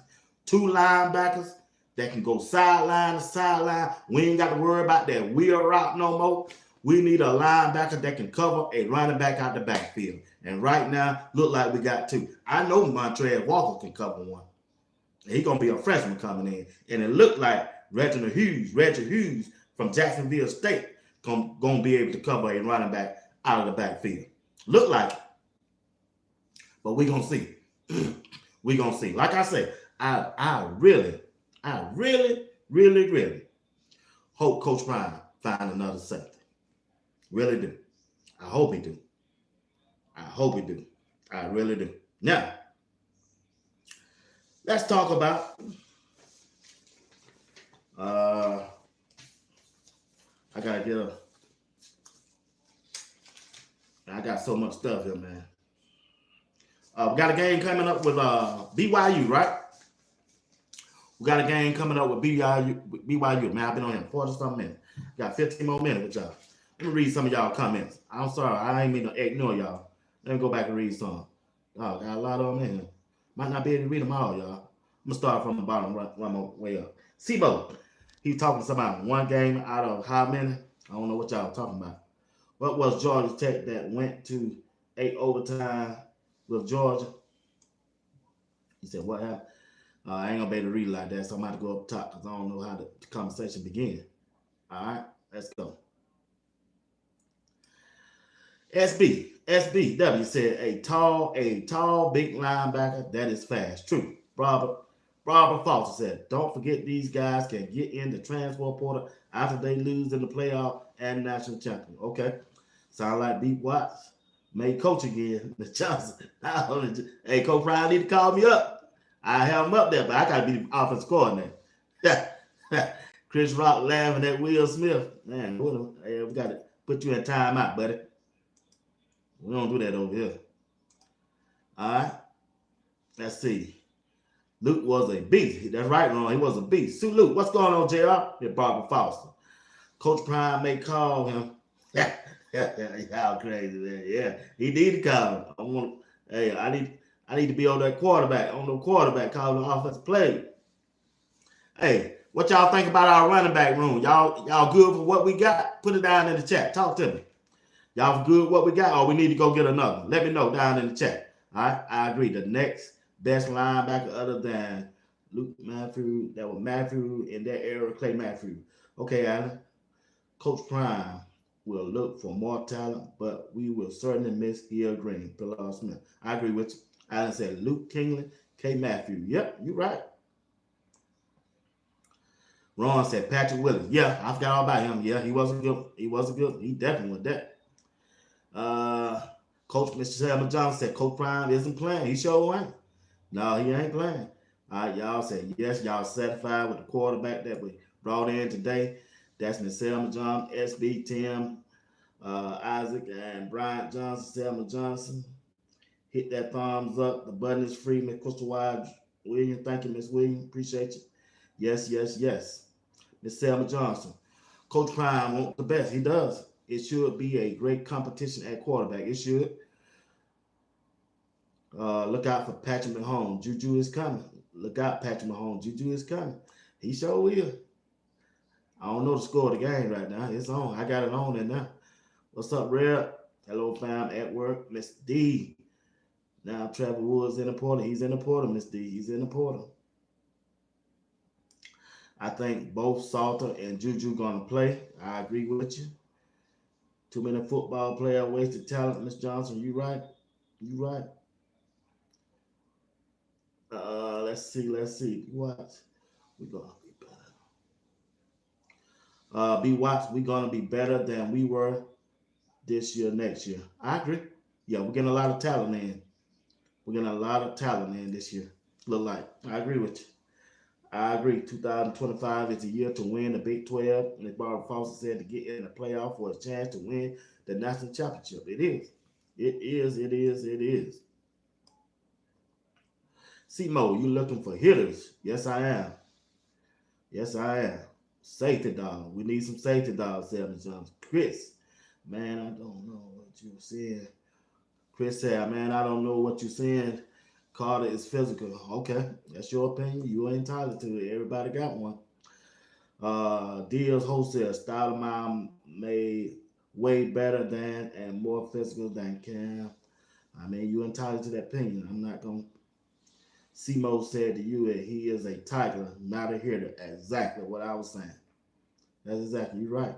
Two linebackers that can go sideline to sideline. We ain't got to worry about that wheel route no more. We need a linebacker that can cover a running back out the backfield. And right now, look like we got two. I know Montrez Walker can cover one. He's going to be a freshman coming in. And it looked like Reggie Hughes from Jacksonville State going to be able to cover a running back out of the backfield. Look like it. But we're going to see. We're going to see. Like I said, I really hope Coach Prime find another safety. Really do. I hope he do. I really do. Now, let's talk about I got so much stuff here, man. We got a game coming up with BYU, right? We got a game coming up with BYU. Man, I've been on here 40-something minutes. Got 15 more minutes with y'all. Let me read some of y'all comments. I'm sorry. I ain't mean to ignore y'all. Let me go back and read some. Oh, got a lot of them in here. Might not be able to read them all, y'all. I'm gonna start from the bottom, run my way up. Sebo, he talking to somebody one game out of how many? I don't know what y'all talking about. What was Georgia Tech that went to 8 overtime with Georgia? He said, what happened? I ain't gonna be able to read it like that, so I'm about to go up top because I don't know how the conversation began. All right, let's go. SBW said a tall, big linebacker that is fast. True. Robert Foster said, don't forget these guys can get in the transfer portal after they lose in the playoff and national champion. Okay. Sound like Beat Watts. May coach again. The Johnson. Hey, Coach Ryan need to call me up. I have him up there, but I gotta be the offensive coordinator. Chris Rock laughing at Will Smith. Man, we gotta put you in timeout, buddy. We don't do that over here. All right. Let's see. Luke was a beast. That's right, Ron. He was a beast. Sue Luke, what's going on, JR? Here, Barbara Foster. Coach Prime may call him. Y'all crazy, man. Yeah, he need to call him. I need to be on that quarterback, calling the offensive play. Hey, what y'all think about our running back room? Y'all good for what we got? Put it down in the chat. Talk to me. Y'all good what we got, or we need to go get another? Let me know down in the chat. All right, I agree. The next best linebacker other than Luke Matthew, that was Matthew in that era, Clay Matthew. Okay, Alan. Coach Prime will look for more talent, but we will certainly miss Hill Green, Pilar Smith. I agree with you. Alan said Luke Kingley, K. Matthew. Yep, you're right. Ron said Patrick Willis. Yeah, I forgot all about him. Yeah, he wasn't good. He definitely was that. Coach Mr. Selma Johnson said Coach Prime isn't playing. He sure ain't. No, he ain't playing. All right, y'all said yes. Y'all satisfied with the quarterback that we brought in today. That's Miss Selma Johnson, SB Tim, Isaac, and Bryant Johnson, Selma Johnson. Hit that thumbs up. The button is free. Miss Crystal Wide William. Thank you, Miss William. Appreciate you. Yes. Miss Selma Johnson. Coach Prime wants the best. He does. It should be a great competition at quarterback. It should. Look out for Patrick Mahomes. Juju is coming. Look out, Patrick Mahomes. Juju is coming. He sure will. I don't know the score of the game right now. It's on. I got it on there now. What's up, Red? Hello, fam. At work. Miss D. Now Trevor Woods in the portal. He's in the portal, Miss D. He's in the portal. I think both Salter and Juju going to play. I agree with you. Too many football player wasted talent, Miss Johnson. You right. Let's see. What? We're gonna be better. B Watts, we're gonna be better than we were this year, next year. I agree. Yeah, we're getting a lot of talent in. This year. Look like. I agree with you. I agree. 2025 is the year to win the Big 12. And as Barbara Foster said, to get in the playoff for a chance to win the national championship. It is. C-Mo, you looking for hitters? Yes, I am. Safety dog. We need some safety dogs, Seven Johnson. Chris, man, I don't know what you're saying. Chris said, man, I don't know what you're saying. Carter is physical. Okay, that's your opinion. You ain't entitled to it. Everybody got one. Deals wholesale style of mine made way better than and more physical than Cam. I mean, you entitled to that opinion. I'm not gonna. Simo said to you that he is a tiger, not a hitter. Exactly what I was saying. That's exactly you're right.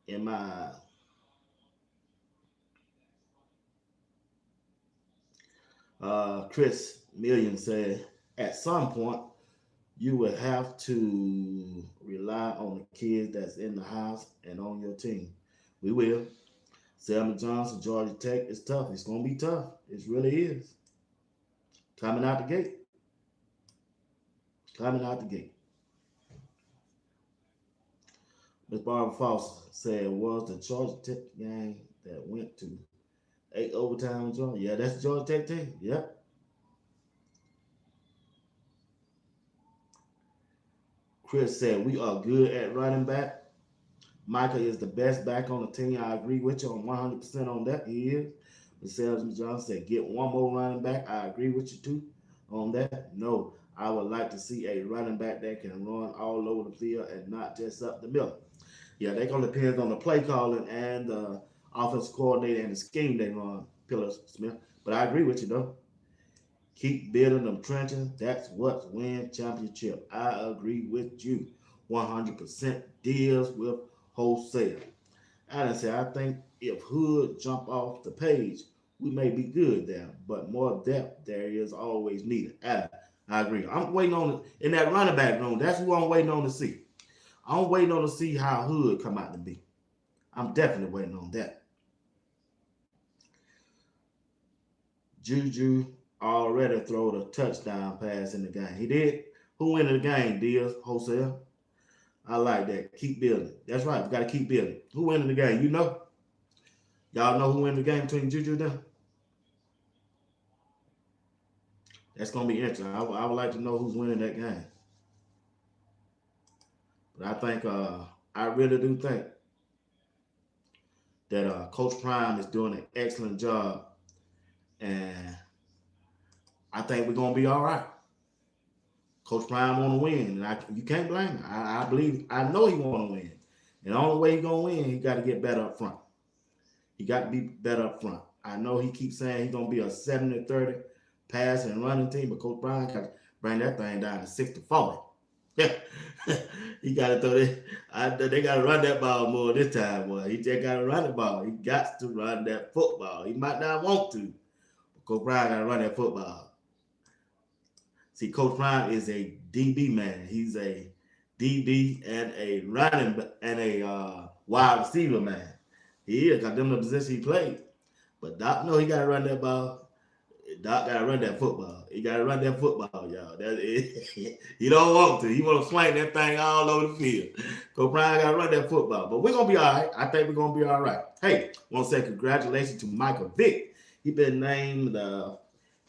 In my Chris Million said, at some point, you will have to rely on the kids that's in the house and on your team. We will. Selma Johnson, Georgia Tech, it's tough. It's going to be tough. It really is. Coming out the gate. Ms. Barbara Foster said it was the Georgia Tech game that went to 8 overtime in Georgia. Yeah, that's the Georgia Tech team. Yep. Chris said we are good at running back. Micah is the best back on the team. I agree with you on 100% on that. He is. The salesman John said, get one more running back. I agree with you too on that. No, I would like to see a running back that can run all over the field and not just up the middle. Yeah, they're going to depend on the play calling and the offensive coordinator and the scheme they run, Pillar Smith. But I agree with you, though. Keep building them trenches. That's what win championship. I agree with you. 100% deals with wholesale. I didn't say I think if Hood jump off the page, we may be good there, but more depth there is always needed. I agree. I'm waiting on in that running back room. That's who I'm waiting on to see. I'm waiting on to see how Hood come out to be. I'm definitely waiting on that. Juju already throw the touchdown pass in the game. He did. Who win the game? Deals wholesale. I like that. Keep building. That's right. We got to keep building. Who win the game? You know. Y'all know who win the game between Juju and them? That's gonna be interesting. I would like to know who's winning that game. But I think I really do think that Coach Prime is doing an excellent job, and I think we're gonna be all right. Coach Prime want to win, and you can't blame him. I know he want to win, and the only way he gonna win, he got to get better up front. He got to be better up front. I know he keeps saying he's gonna be a 70-30 pass and running team, but Coach Prime got to bring that thing down to 60-40. He got to throw it. They got to run that ball more this time, boy. He just got to run the ball. He got to run that football. He might not want to, but Coach Prime got to run that football. See, Coach Prime is a DB man. He's a DB and a running and a wide receiver man. He is got them the position he played. But Doc know he got to run that ball. Doc got to run that football. He got to run that football, y'all. He don't want to. He want to swing that thing all over the field. Coach Prime got to run that football. But we're going to be all right. I think we're going to be all right. Hey, I want to say congratulations to Michael Vick. He been named the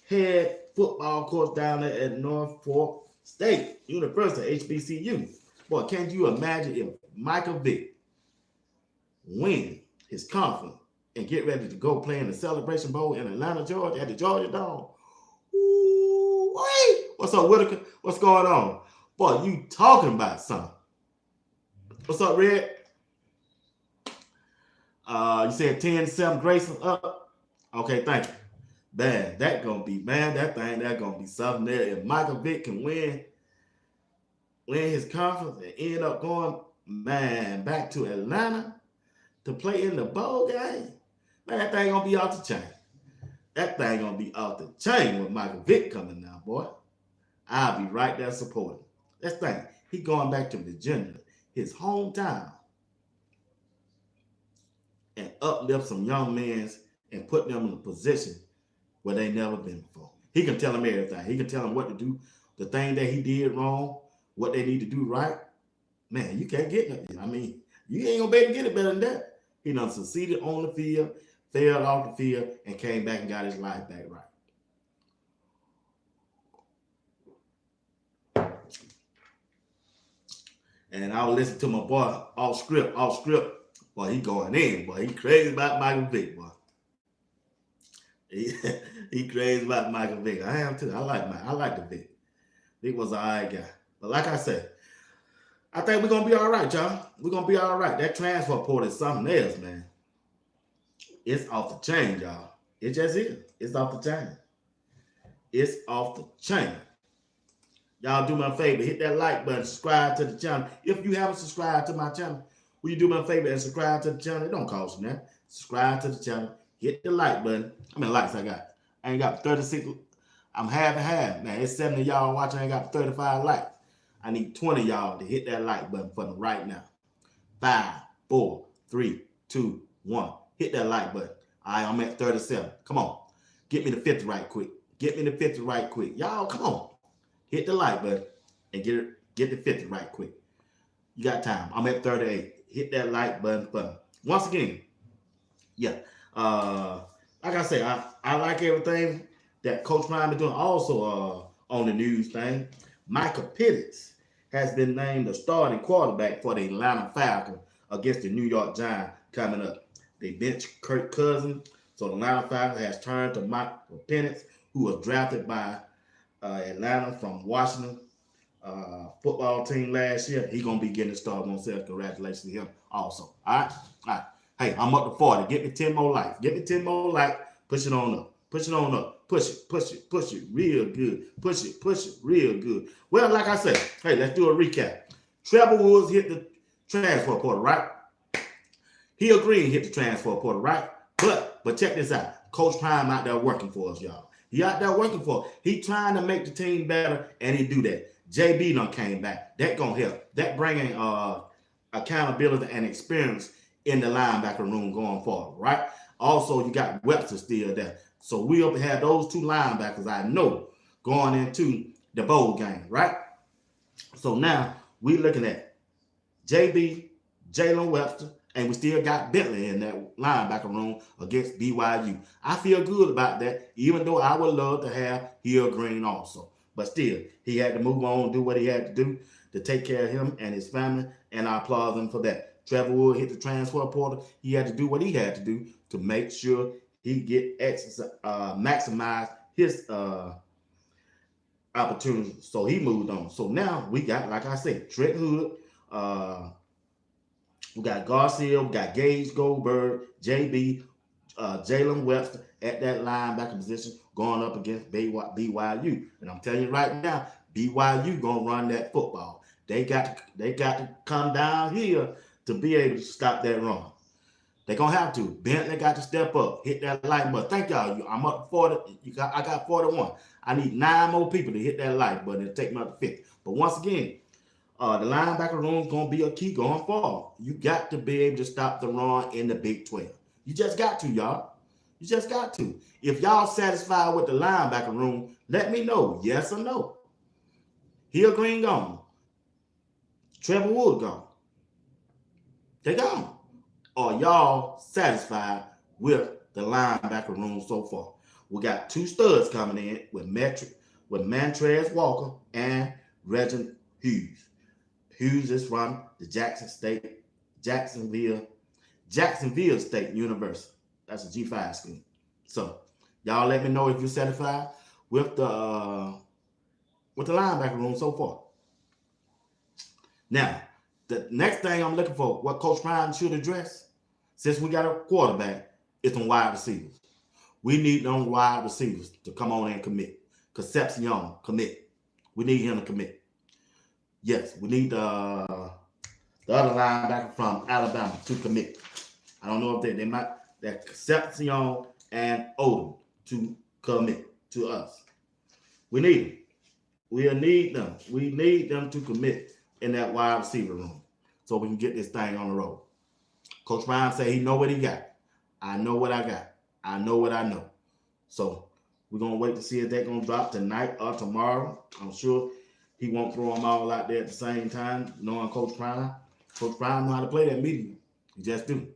head football coach down there at North Fork State University, HBCU. Boy, can you imagine if Michael Vick win his conference and get ready to go play in the Celebration Bowl in Atlanta, Georgia, at the Georgia Dome? Ooh, wait. What's up, Whitaker? What's going on? Boy, you talking about something. What's up, Red? You said 10-7 Grayson up? Okay, thank you. Man, that gonna be, that gonna be something there. If Michael Vick can win his conference and end up going, back to Atlanta to play in the bowl game, that thing gonna be off the chain. That thing gonna be off the chain with Michael Vick coming now, boy. I'll be right there supporting. That's the thing. He going back to Virginia, his hometown, and uplift some young men and put them in a position where they never been before. He can tell them everything. He can tell them what to do, the thing that he did wrong, what they need to do right. Man, you can't get nothing. I mean, you ain't gonna be able to get it better than that. He done succeeded on the field, failed off the field, and came back and got his life back right. And I was listening to my boy off script. Boy, he going in. Boy, he crazy about Michael Vick, boy. He crazy about Michael Vick. I am too. I like the Vick. Vick was an all right guy. But like I said, I think we're gonna be all right, y'all. We're gonna be all right. That transfer portal is something else, man. It's off the chain, y'all. It just is. It's off the chain. It's off the chain. Y'all do me a favor, hit that like button, subscribe to the channel. If you haven't subscribed to my channel, will you do me a favor and subscribe to the channel? It don't cost you that. Subscribe to the channel. Hit the like button. How many likes I got? I ain't got 36. I'm half and half. Man, it's 70 y'all watching. I ain't got 35 likes. I need 20 y'all to hit that like button for me right now. 5, 4, 3, 2, 1. Hit that like button. All right, I'm at 37. Come on. Get me to 50 right quick. Get me to 50 right quick. Y'all, come on. Hit the like button and get the 50 right quick. You got time. I'm at 38. Hit that like button. Once again, yeah. Like I say, I like everything that Coach Prime is doing. Also, on the news thing, Michael Pittix has been named the starting quarterback for the Atlanta Falcons against the New York Giants coming up. They benched Kirk Cousins, So the Atlanta Falcons has turned to Mike Penix, who was drafted by Atlanta from Washington football team last year. He's gonna be getting started on sales. Congratulations to him also. All right. All right. Hey, I'm up to 40. Get me 10 more likes. Get me 10 more likes. Push it on up. Push it on up. Push it. Push it. Push it real good. Push it. Push it real good. Well, like I said, hey, let's do a recap. Trevor Woods hit the transfer portal, right? He agreed to hit the transfer portal, right? But check this out. Coach Prime out there working for us, y'all. He out there working for us. He trying to make the team better, and he do that. JB done came back. That gonna help. That bringing accountability and experience in the linebacker room going forward, right? Also, you got Webster still there. So we'll have those two linebackers, I know, going into the bowl game, right? So now we looking at JB, Jalen Webster, and we still got Bentley in that linebacker room against BYU. I feel good about that, even though I would love to have Hill Green also. But still, he had to move on, do what he had to do to take care of him and his family, and I applaud him for that. Trevor Wood hit the transfer portal. He had to do what he had to do to make sure he get maximize his opportunities. So he moved on. So now we got, like I said, Trent Hood, we got Garcia, we got Gage Goldberg, JB, Jalen Webster at that linebacker position going up against BYU. And I'm telling you right now, BYU gonna run that football. They got to come down here to be able to stop that run. They're gonna have to. Bentley got to step up, hit that like button. Thank y'all. I'm up to 40. I got 41. I need 9 more people to hit that like button and take me up to 50. But once again, the linebacker room is going to be a key going forward. You got to be able to stop the run in the Big 12. You just got to, y'all. You just got to. If y'all satisfied with the linebacker room, let me know. Yes or no. Hill Green gone. Trevor Wood gone. They gone. Are y'all satisfied with the linebacker room so far? We got 2 studs coming in with Mantrez Walker and Reginald Hughes. Hughes is from the Jacksonville State University. That's a G5 school. So y'all let me know if you're satisfied with the linebacker room so far. Now, the next thing I'm looking for, what Coach Prime should address, since we got a quarterback, is some wide receivers. We need them wide receivers to come on and commit. Concepcion, commit. We need him to commit. Yes, we need the other linebacker from Alabama to commit. I don't know if they might, that Concepcion and Odom to commit to us. We need them. We'll need them. We need them to commit in that wide receiver room so we can get this thing on the road. Coach Ryan said he know what he got. I know what I got. I know what I know. So we're going to wait to see if they're going to drop tonight or tomorrow. I'm sure he won't throw them all out there at the same time, knowing Coach Prime. Coach Prime know how to play that medium. He just do.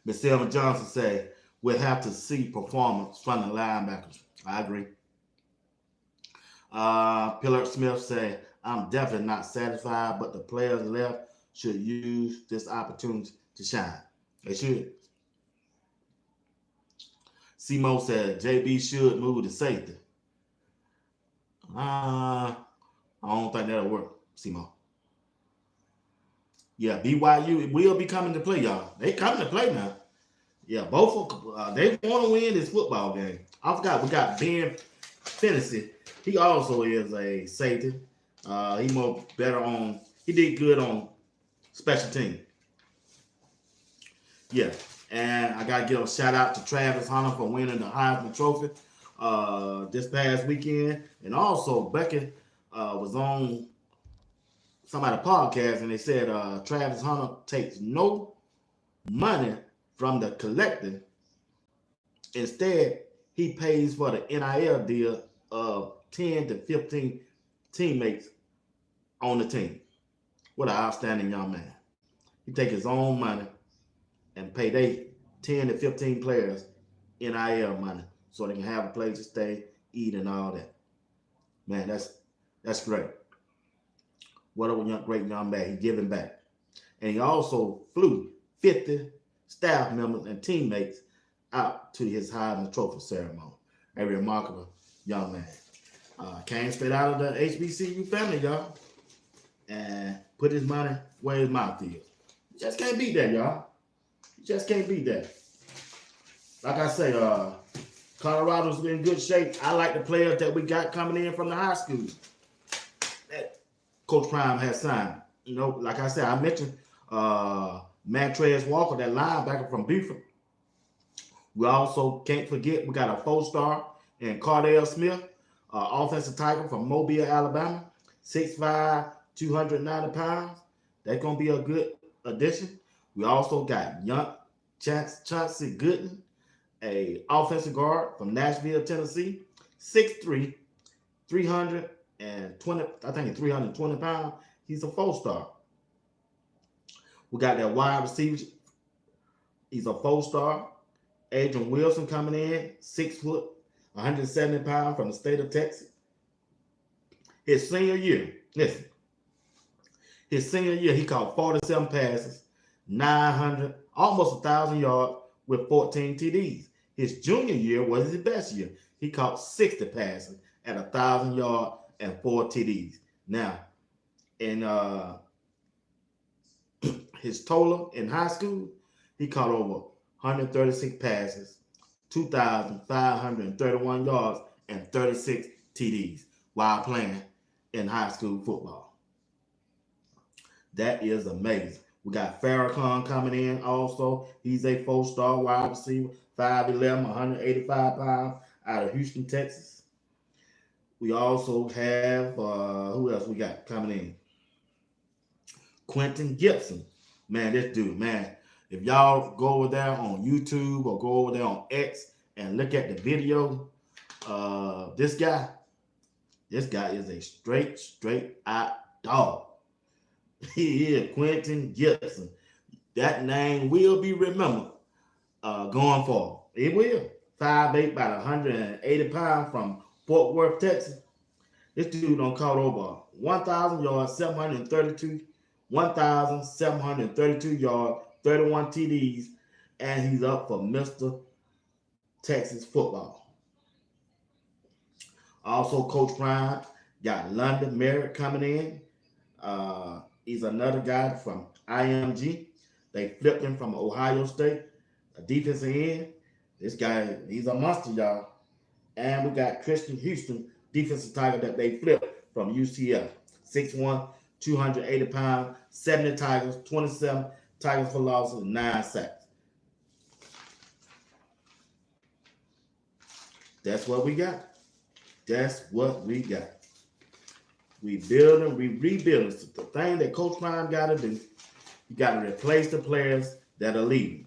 Miss Selma Johnson said, we'll have to see performance from the linebackers. I agree. Pillard Smith said, I'm definitely not satisfied, but the players left should use this opportunity to shine. They should. Simo said, JB should move to safety. I don't think that'll work, Simo. Yeah, BYU will be coming to play, y'all. They coming to play now. Yeah, both of they want to win this football game. I forgot we got Ben Fennessy. He also is a safety. He more better on. He did good on special team. Yeah, and I gotta give a shout out to Travis Hunter for winning the Heisman Trophy this past weekend, and also Becky was on somebody's podcast, and they said Travis Hunter takes no money from the collector. Instead, he pays for the NIL deal of 10 to 15 teammates on the team. What an outstanding young man. He take his own money and pay they 10 to 15 players NIL money so they can have a place to stay, eat, and all that. Man, that's great. What a great young man. He's giving back. And he also flew 50 staff members and teammates out to his Heisman Trophy ceremony. A remarkable young man. Came straight out of the HBCU family, y'all, and put his money where his mouth is. You just can't beat that, y'all. You just can't beat that. Like I say, Colorado's in good shape. I like the players that we got coming in from the high school that Coach Prime has signed. You know, like I said, I mentioned Mantrez Walker, that linebacker from Beaufort. We also can't forget we got a 4-star in Cardell Smith, offensive tackle from Mobile, Alabama, 6'5", 290 pounds. That's going to be a good addition. We also got young Chauncey Gooden, a offensive guard from Nashville, Tennessee, 6'3", 320, I think 320 pounds. He's a 4-star. We got that wide receiver. He's a 4-star. Adrian Wilson coming in, 6 foot, 170 pounds from the state of Texas. His senior year, listen, he caught 47 passes, 900, almost 1,000 yards with 14 TDs. His junior year was his best year. He caught 60 passes at 1,000 yards and 4 TDs. Now, in his total in high school, he caught over 136 passes, 2,531 yards, and 36 TDs while playing in high school football. That is amazing. We got Farrakhan coming in also. He's a 4-star wide receiver, 5'11", 185 pounds, out of Houston, Texas. We also have, who else we got coming in? Quentin Gibson. Man, this dude, man. If y'all go over there on YouTube or go over there on X and look at the video, this guy is a straight out dog. He is Quentin Gibson. That name will be remembered going forward. It will. 5'8", about 180 pounds from Fort Worth, Texas. This dude done caught over 1,000 yards, 1,732 yards, 31 TDs, and he's up for Mr. Texas football. Also, Coach Prime got London Merritt coming in. He's another guy from IMG. They flipped him from Ohio State, a defensive end. This guy, he's a monster, y'all. And we got Christian Houston, defensive tackle that they flipped from UCF. 6'1", 280 pounds, 70 tackles, 27 tackles for losses, 9 sacks. That's what we got. We building, we rebuilding. So the thing that Coach Prime got to do, you got to replace the players that are leaving.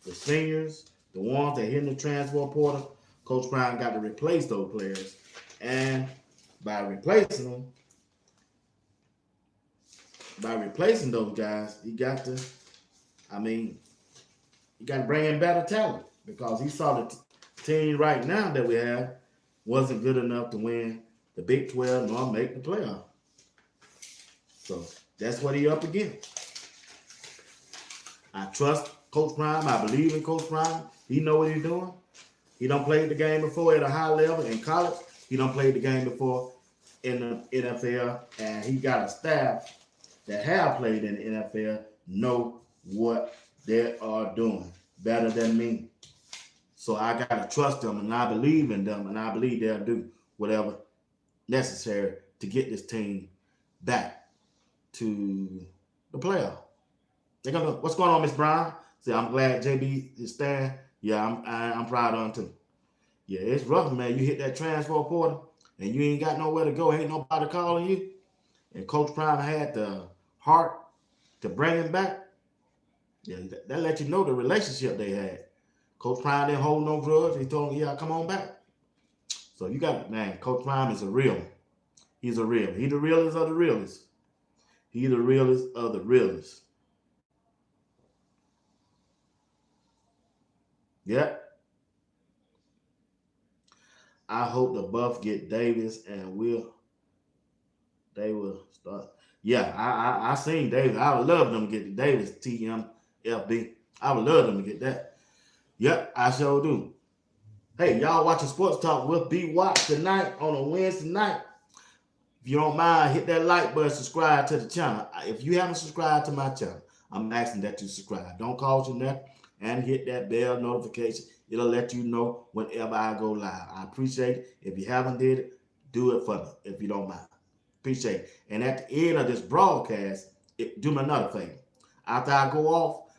The seniors, the ones that hit in the transfer portal, Coach Prime got to replace those players. And by replacing those guys, you got to bring in better talent, because he saw the team right now that we have wasn't good enough to win the Big 12 nor make the playoff. So that's what he up against. I trust Coach Prime. I believe in Coach Prime. He know what he's doing. He done played the game before at a high level in college. He done played the game before in the NFL, and he got a staff that have played in the NFL, know what they are doing better than me. So I got to trust them, and I believe in them, and I believe they'll do whatever necessary to get this team back to the playoff. They're gonna. What's going on, Miss Brown? See, I'm glad JB is staying. Yeah, I'm proud of him too. Yeah, it's rough, man. You hit that transfer portal and you ain't got nowhere to go. Ain't nobody calling you. And Coach Prime had the heart to bring him back. Yeah, that let you know the relationship they had. Coach Prime didn't hold no grudge. He told him, yeah, come on back. So you got, man, Coach Prime is a real. He's a real. He the realest of the realest. He the realest of the realest. Yep. I hope the Buff get Davis and they will start. Yeah, I seen Davis. I would love them to get the Davis TMFB. I would love them to get that. Yep, I sure do. Hey, y'all watching Sports Talk with B Watts tonight on a Wednesday night. If you don't mind, hit that like button, subscribe to the channel. If you haven't subscribed to my channel, I'm asking that you subscribe. Don't cause your neck and hit that bell notification. It'll let you know whenever I go live. I appreciate it. If you haven't did it, do it for me if you don't mind. Appreciate it. And at the end of this broadcast, do me another favor. After I go off,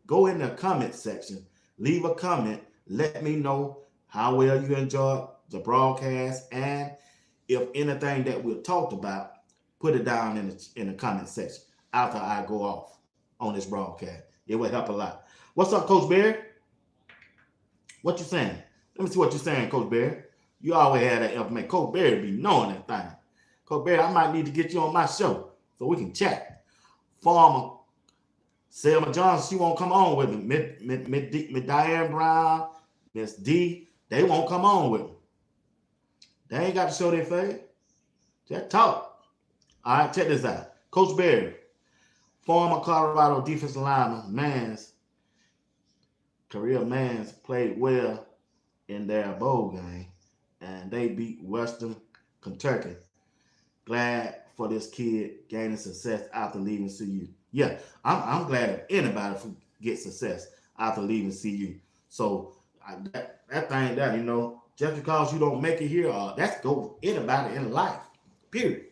go in the comment section, leave a comment, let me know how well you enjoyed the broadcast, and if anything that we talked about, put it down in the comment section after I go off on this broadcast. It will help a lot. What's up, Coach Bear? What you saying? Let me see what you're saying, Coach Bear. You always had that information. Coach Bear be knowing that thing. Coach Bear, I might need to get you on my show so we can chat. Farmer Selma Johnson, she won't come on with me. Miss Diane Brown, Miss D, they won't come on with me. They ain't got to show their face. Just talk. All right, check this out. Coach Berry, former Colorado defensive lineman, career Mans played well in their bowl game, and they beat Western Kentucky. Glad for this kid gaining success after leaving CU. Yeah, I'm glad if anybody gets success after leaving CU. So that thing that, you know, just because you don't make it here, that's go for anybody in life, period.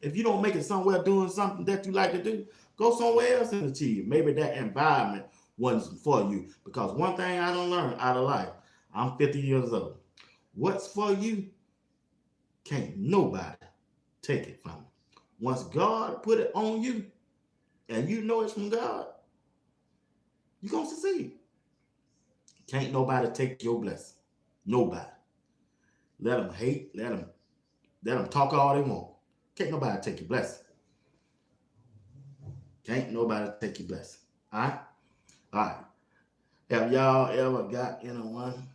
If you don't make it somewhere doing something that you like to do, go somewhere else and achieve. Maybe that environment wasn't for you. Because one thing I don't learn out of life, I'm 50 years old. What's for you, can't nobody take it from you. Once God put it on you, and you know it's from God, you're going to succeed. Can't nobody take your blessing. Nobody. Let them hate. Let them talk all they want. Can't nobody take your blessing. Can't nobody take your blessing. All right? All right. Have y'all ever got anyone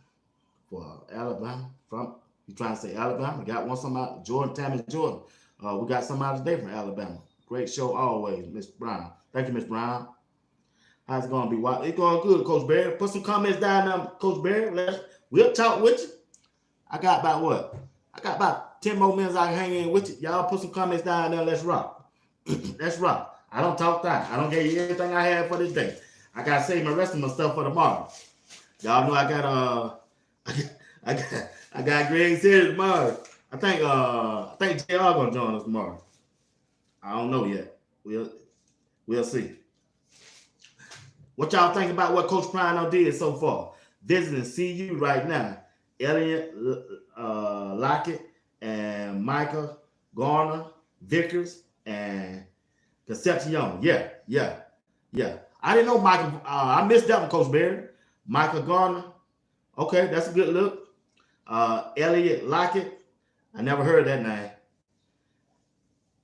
for Alabama? You trying to say Alabama? Got one somebody, Jordan, Tammy Jordan. We got somebody today from Alabama. Great show always, Miss Brown. Thank you, Miss Brown. How's it going to be? It's going good, Coach Barry. Put some comments down there, Coach Barry. We'll talk with you. I got about what? I got about 10 more minutes I can hang in with you. Y'all put some comments down there. Let's rock. Let's rock. I don't talk that. I don't give you everything I have for this day. I got to save my rest of my stuff for tomorrow. Y'all know I got Greg said tomorrow. I think JR gonna join us tomorrow. I don't know yet. We'll see. What y'all think about what Coach Prino did so far? Visiting CU right now. Elliott Lockett and Micah Garner, Vickers, and Concepcion. Yeah. I didn't know Micah. I missed that one, Coach Barry. Micah Garner. Okay, that's a good look. Elliott Lockett. I never heard that name.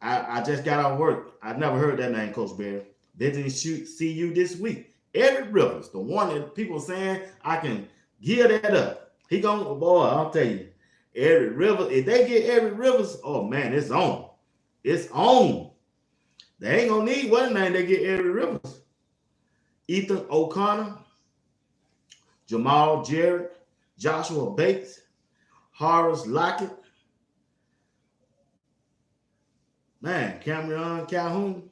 I just got out of work. I never heard that name, Coach Barry. They didn't see you this week. Eric Rivers, the one that people saying I can give that up. He gonna, boy, I'll tell you. Eric Rivers, if they get Eric Rivers, oh man, it's on. It's on. They ain't gonna need one name they get Eric Rivers. Ethan O'Connor, Jamal Jarrett, Joshua Bates, Horace Lockett, man, Cameron Calhoun.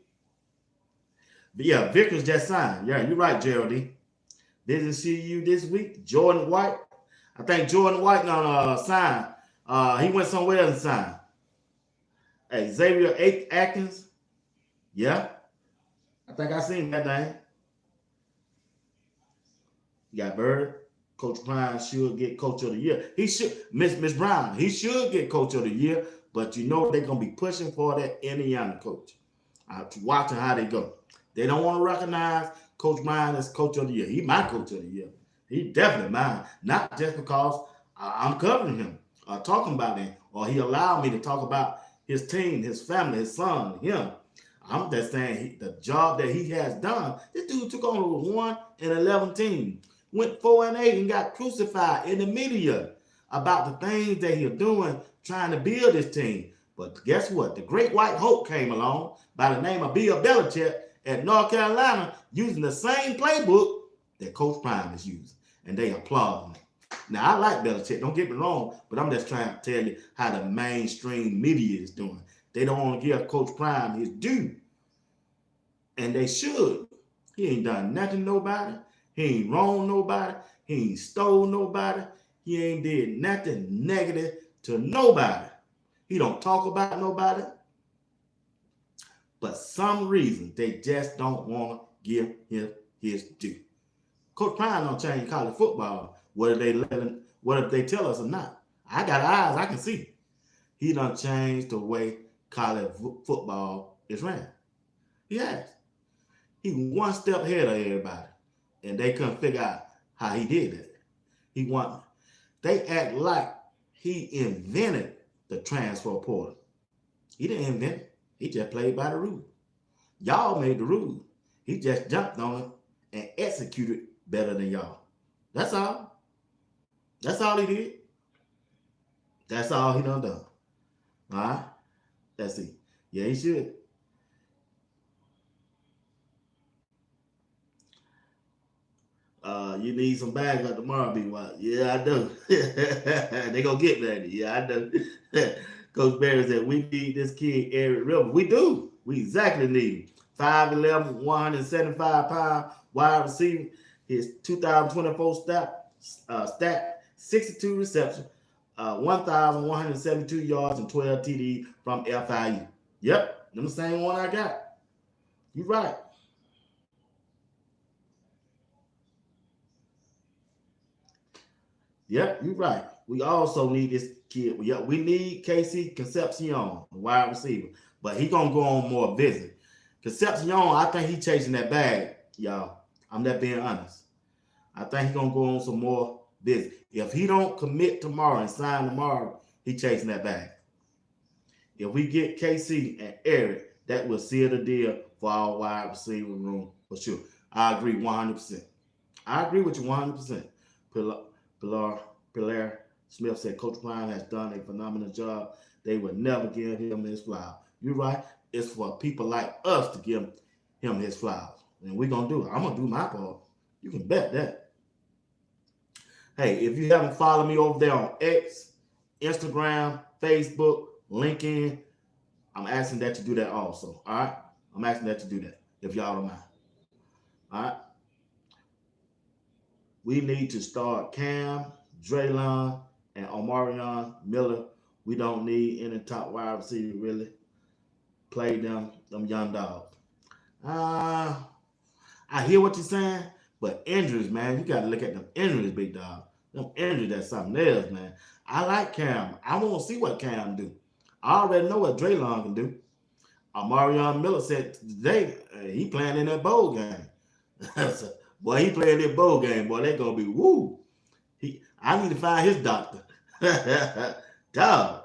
But yeah, Vickers just signed. Yeah, you're right, Geraldine. Didn't see you this week. Jordan White. I think Jordan White gonna sign. He went somewhere else and signed. Hey, Xavier Atkins. Yeah. I think I seen that name. You got Bird. Coach Brown should get Coach of the Year. He should, Miss Brown, he should get Coach of the Year, but you know they're going to be pushing for that Indiana coach. Watching how they go. They don't want to recognize Coach Brown as Coach of the Year. He my Coach of the Year. He definitely mine. Not just because I'm covering him or talking about him, or he allowed me to talk about his team, his family, his son, him. I'm just saying the job that he has done. This dude took on a 1-11 team. Went 4-8 and got crucified in the media about the things that he's doing, trying to build this team. But guess what? The great white hope came along by the name of Bill Belichick at North Carolina using the same playbook that Coach Prime is using. And they applaud him. Now, I like Belichick, don't get me wrong, but I'm just trying to tell you how the mainstream media is doing. They don't want to give Coach Prime his due. And they should. He ain't done nothing to nobody. He ain't wronged nobody. He ain't stole nobody. He ain't did nothing negative to nobody. He don't talk about nobody. But some reason they just don't want to give him his due. Coach Prime don't change college football, whether they tell us or not. I got eyes, I can see. He done changed the way college football is ran. He has. He one step ahead of everybody, and they couldn't figure out how he did that. They act like he invented the transfer portal. He didn't invent it. He just played by the rules. Y'all made the rules. He just jumped on it and executed better than y'all. That's all. That's all he did. That's all he done. All right? Let's see. Yeah, he should. You need some bags up tomorrow, B.Y. Yeah, I do. They gonna get ready. Yeah, I do. Coach Barry said, we need this kid, Eric Rivers. We do. We exactly need him. 5'11", 175 pound wide receiver. His 2024 stat 62 receptions, 1,172 yards, and 12 TD from FIU. Yep, them the same one I got. You right. Yep, you're right. We also need this kid. We need Casey Concepcion, wide receiver. But he going to go on more visit. Concepcion, I think he chasing that bag, y'all. I'm not being honest. I think he going to go on some more visit. If he don't commit tomorrow and sign tomorrow, he chasing that bag. If we get KC and Eric, that will seal the deal for our wide receiver room for sure. I agree 100%. I agree with you 100%. Pilar Smith said Coach Prime has done a phenomenal job. They would never give him his flowers. You're right. It's for people like us to give him his flowers. And we're going to do it. I'm going to do my part. You can bet that. Hey, if you haven't followed me over there on X, Instagram, Facebook, LinkedIn, I'm asking that you do that also. All right? I'm asking that you do that if y'all don't mind. All right? We need to start Cam, Draylon, and Omarion Miller. We don't need any top wide receiver really. Play them young dogs. I hear what you're saying, but injuries, man, you got to look at them injuries, big dog. Them injuries, that's something else, man. I like Cam. I want to see what Cam do. I already know what Draylon can do. Omarion Miller said today he playing in that bowl game. Boy, he playing that bowl game. Boy, that gonna be woo. I need to find his doctor. Dog.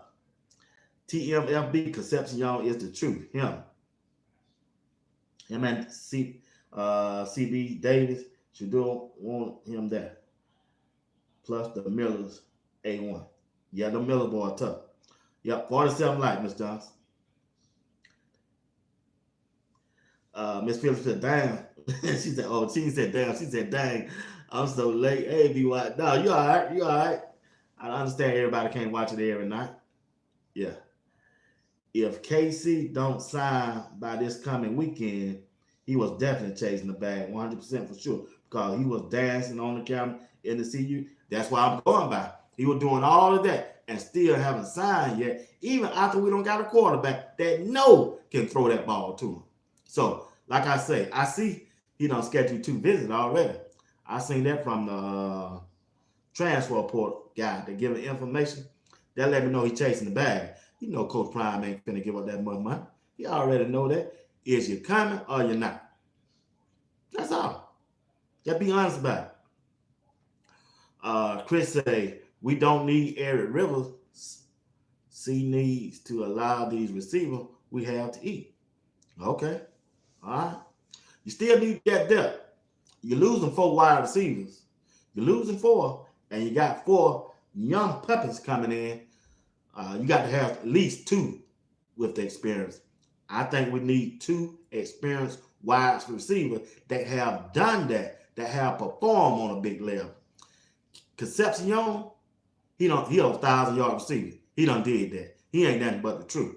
TMFB Concepcion is the truth. Him and CB Davis should do want him there. Plus the Millers A1. Yeah, the Miller boy tough. Yep, 47 like Miss Johnson. Miss Phillips said, damn. She said, oh, she said, damn. She said, dang, I'm so late. Hey, B.Y. No, you all right. You all right. I understand everybody can't watch it every night. Yeah. If KC don't sign by this coming weekend, he was definitely chasing the bag, 100% for sure, because he was dancing on the camera in the CU. That's why I'm going by. He was doing all of that and still haven't signed yet, even after we don't got a quarterback that can throw that ball to him. So, like I say, I see he done scheduled 2 visits already. I seen that from the transfer portal guy that giving information. That let me know he chasing the bag. You know Coach Prime ain't finna give up that much money. He already know that. Is you coming or you're not? That's all. Just be honest about it. Chris say, we don't need Eric Rivers. C needs to allow these receivers we have to eat. Okay. All right. You still need that depth. You're losing 4 wide receivers. You're losing 4, and you got 4 young puppies coming in. You got to have at least 2 with the experience. I think we need two experienced wide receivers that have done that have performed on a big level. Concepcion, he a 1,000-yard receiver. He done did that. He ain't nothing but the truth,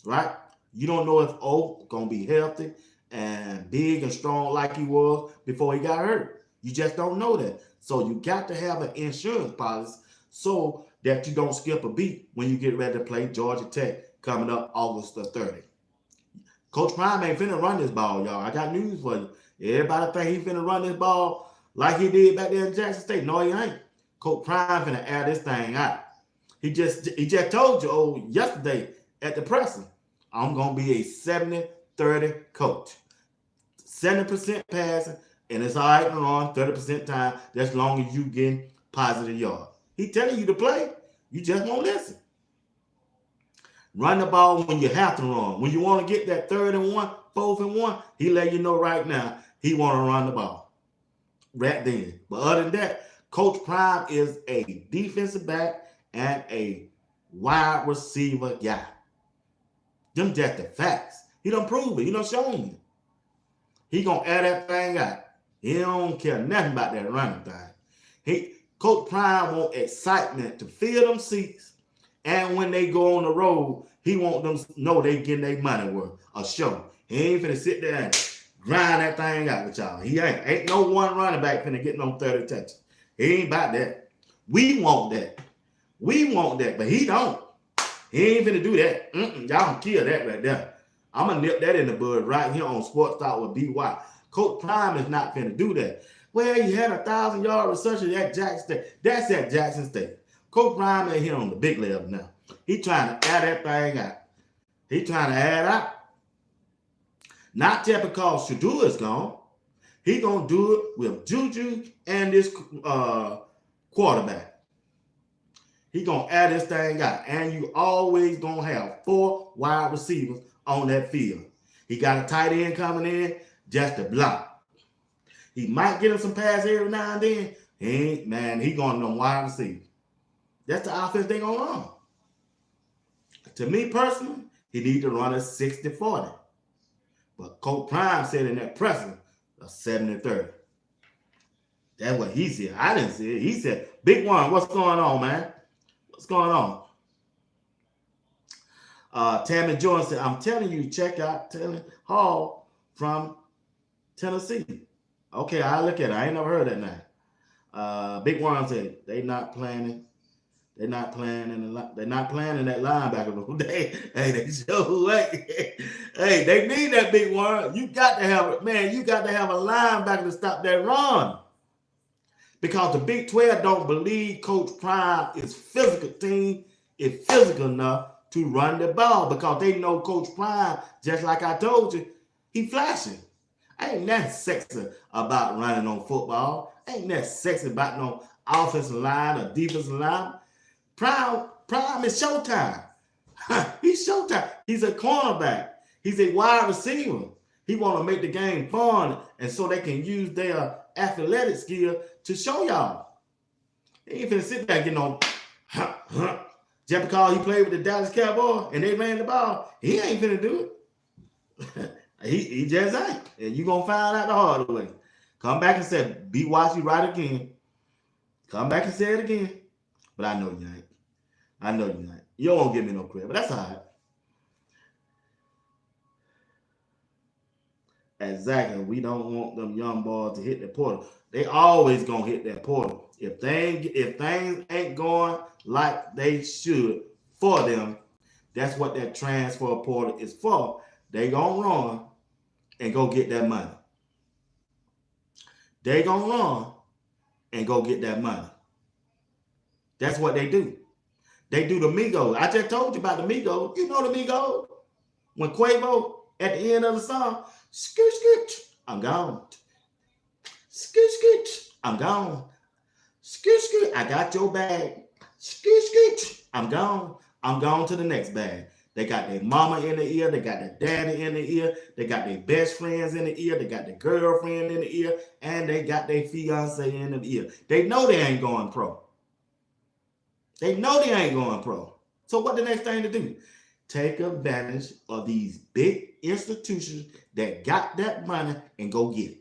right? You don't know if O gonna be healthy and big and strong like he was before he got hurt. You just don't know that. So you got to have an insurance policy so that you don't skip a beat when you get ready to play Georgia Tech coming up August the 30th. Coach Prime ain't finna run this ball, y'all. I got news for you. Everybody think he finna run this ball like he did back there in Jackson State. No, he ain't. Coach Prime finna air this thing out. He just told you yesterday at the presser, I'm gonna be a 70-30 coach. 70% passing, and it's all right to run 30% time. That's long as you getting positive yards. He telling you to play, you just won't listen. Run the ball when you have to run. When you want to get that 3rd and 1, 4th and 1, he let you know right now he want to run the ball. Right then. But other than that, Coach Prime is a defensive back and a wide receiver guy. Them just the facts. He done prove it. He done show me. He gonna air that thing out. He don't care nothing about that running thing. Coach Prime want excitement to fill them seats. And when they go on the road, he want them to know they getting their money worth. A show. He ain't finna sit there and grind that thing out with y'all. He ain't no one running back finna get no 30 touches. He ain't about that. We want that. But he don't. He ain't finna do that. Y'all can kill that right there. I'm gonna nip that in the bud right here on Sports Talk with BY. Coach Prime is not finna do that. Well, he had 1,000-yard reception at Jackson State. That's at Jackson State. Coach Prime ain't here on the big level now. He trying to add that thing out. He trying to add out. Not just because Shadua is gone. He gonna do it with Juju and this quarterback. He gonna add this thing out. And you always gonna have 4 wide receivers on that field. He got a tight end coming in just to block. He might get him some pass every now and then. He going to wide receiver. That's the offense they gonna run. To me personally, he need to run a 60-40. But Coach Prime said in that presser, a 70-30. That's what he said. I didn't see it. He said, Big One, what's going on, man? What's going on? Tammy Jordan said, I'm telling you, check out Taylor Hall from Tennessee. Okay, I'll look at it. I ain't never heard that name. Big One said, they're not playing in that linebacker room. They show hey, they need that Big One. You got to have it, man. You got to have a linebacker to stop that run. Because the Big 12 don't believe Coach Prime is physical enough to run the ball because they know Coach Prime, just like I told you, he flashing. Ain't that sexy about running on football. Ain't that sexy about no offensive line or defensive line. Prime is showtime. He's showtime. He's a cornerback. He's a wide receiver. He want to make the game fun and so they can use their athletic skill to show y'all. He ain't finna sit there getting on just because he played with the Dallas Cowboys and they ran the ball. He ain't finna do it. he just ain't. And you gonna find out the hard way. Come back and say, be watch you right again. Come back and say it again. But I know you ain't. You don't give me no credit, but that's all right. Exactly. We don't want them young boys to hit the portal. They always gonna hit that portal. If things ain't going like they should for them, that's what that transfer portal is for. They gonna run and go get that money. They gonna run and go get that money. That's what they do. They do the Migos. I just told you about the Migos. You know the Migos? When Quavo at the end of the song, scoot, scoot, I'm gone. Scoot, scoot, I'm gone. Scoot, scoot, I got your bag. Scoot, scoot, I'm gone. I'm gone to the next bag. They got their mama in the ear. They got their daddy in the ear. They got their best friends in the ear. They got their girlfriend in the ear. And they got their fiance in the ear. They know they ain't going pro. They know they ain't going pro. So what the next thing to do? take advantage of these big institutions that got that money and go get it.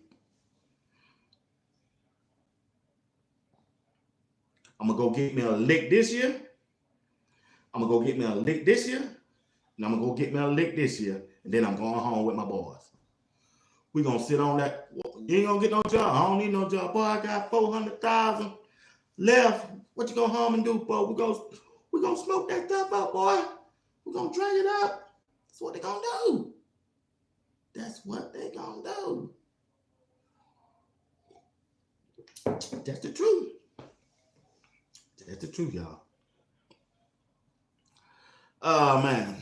I'm gonna go get me a lick this year. I'm gonna go get me a lick this year, and I'm gonna go get me a lick this year, and then I'm going home with my boys. We gonna sit on that. You ain't gonna get no job. I don't need no job, boy. I got 400,000 left. What you gonna home and do, boy? We gonna smoke that stuff up, boy. We gonna drink it up. That's what they gonna do. That's what they gonna do. That's the truth. That's the truth, y'all. Oh man.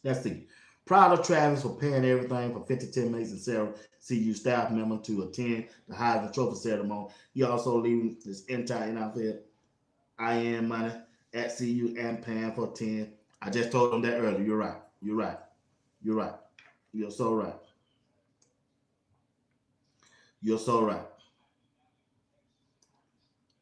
Let's see. Proud of Travis for paying everything for 5010 Mason Sarah, CU staff member, to attend the Heisman Trophy ceremony. He also leaving this entire NFL IN money at CU and paying for 10. I just told him that earlier. You're right. You're right. You're right. You're so right. You're so right.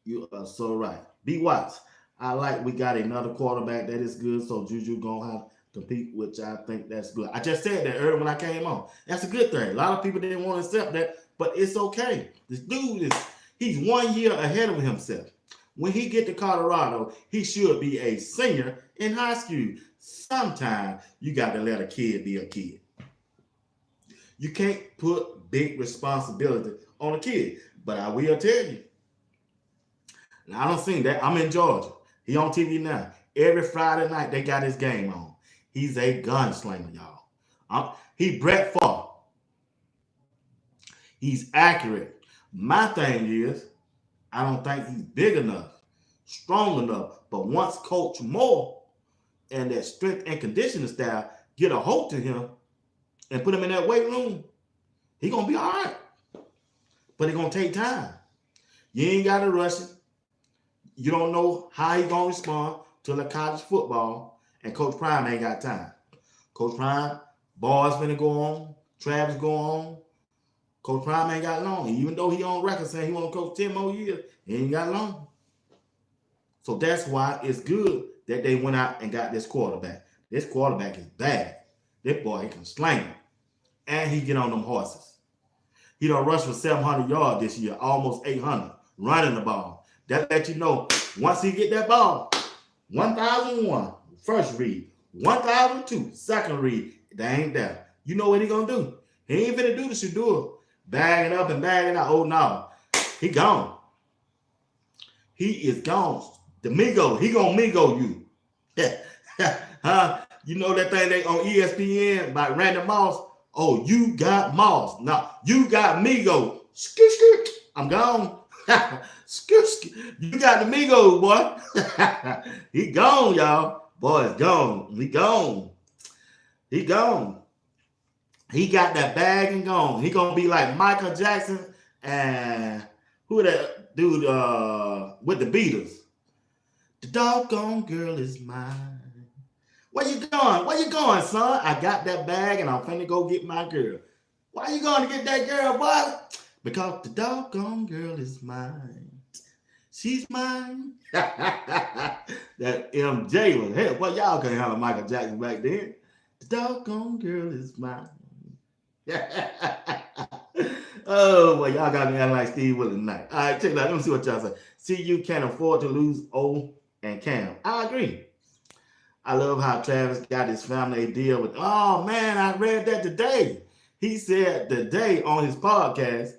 You are so right. B. Watts, I like we got another quarterback that is good, so Juju gonna have to compete, which I think that's good. I just said that earlier when I came on. That's a good thing. A lot of people didn't want to accept that, but it's okay. This dude he's 1 year ahead of himself. When he get to Colorado, he should be a senior in high school. Sometimes you got to let a kid be a kid. You can't put big responsibility on a kid. But I will tell you, now, I don't see that. I'm in Georgia. He on TV now. Every Friday night, they got his game on. He's a gunslinger, y'all. He Brett Favre. He's accurate. My thing is, I don't think he's big enough, strong enough. But once Coach Moore and that strength and conditioning style get a hold to him and put him in that weight room, he going to be all right. But it's going to take time. You ain't got to rush it. You don't know how he going to respond to the college football, and Coach Prime ain't got time. Coach Prime, boys finna go on, Travis go on. Coach Prime ain't got long. Even though he on record saying he want to coach 10 more years, he ain't got long. So that's why it's good that they went out and got this quarterback. This quarterback is bad. This boy, he can slang it. And he get on them horses. He done rushed for 700 yards this year, almost 800, running the ball. That let you know, once he get that ball, 1,001, first read, 1,002, second read, they ain't there. You know what he gonna do? He ain't finna do the Shador, bagging up and bagging out. Oh no, he gone. He is gone. The Migo, he gonna Migo you. Huh? You know that thing they on ESPN by Randy Moss? Oh, you got Moss. No, you got Migo. I'm gone. You got the Migos, boy. He gone, y'all. Boy, it's gone. He gone. He gone. He got that bag and gone. He gonna be like Michael Jackson and who that dude with the Beatles. The doggone girl is mine. Where you going? Where you going, son? I got that bag and I'm finna go get my girl. Why you going to get that girl, boy? Because the doggone girl is mine. She's mine. That MJ was hell. Well, y'all couldn't handle Michael Jackson back then. The doggone girl is mine. Oh, well, y'all got me acting like Steve Willis tonight. All right, check it out. Let me see what y'all say. CU can't afford to lose O and Cam. I agree. I love how Travis got his family a deal with. Oh, man, I read that today. He said today on his podcast,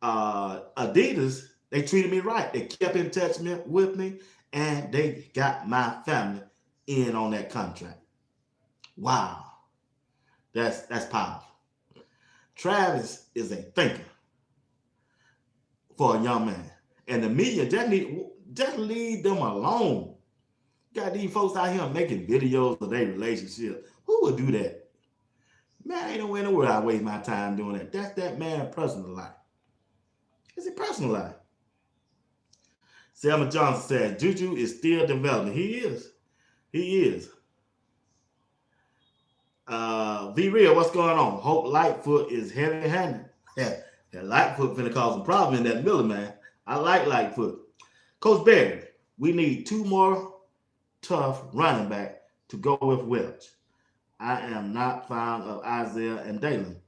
Adidas, they treated me right. They kept in touch with me, and they got my family in on that contract. Wow. That's powerful. Travis is a thinker for a young man. And the media just leave them alone. Got these folks out here making videos of their relationship. Who would do that? Man, ain't no way in the world I waste my time doing that. That's that man's personal life. It's a personal life. Selma Johnson said, Juju is still developing. He is. He is. Be real, what's going on? Hope Lightfoot is heavy-handed. That Lightfoot finna cause some problem in that middle, man. I like Lightfoot. Coach Barry, we need two more tough running back to go with Welch. I am not fond of Isaiah and Dalen.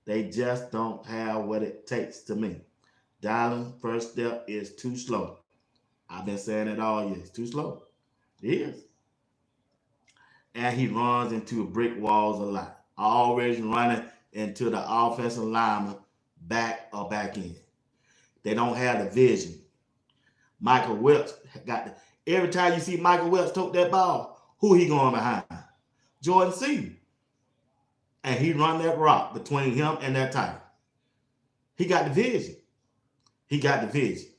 They just don't have what it takes to me. Dylan's first step is too slow. I've been saying it all year. It's too slow. It is. And he runs into brick walls a lot. Always running into the offensive lineman back or back in. They don't have the vision. Michael Welch got every time you see Michael Welch tote that ball, who he going behind? Jordan C. And he run that rock between him and that tiger. He got the vision. He got the vision.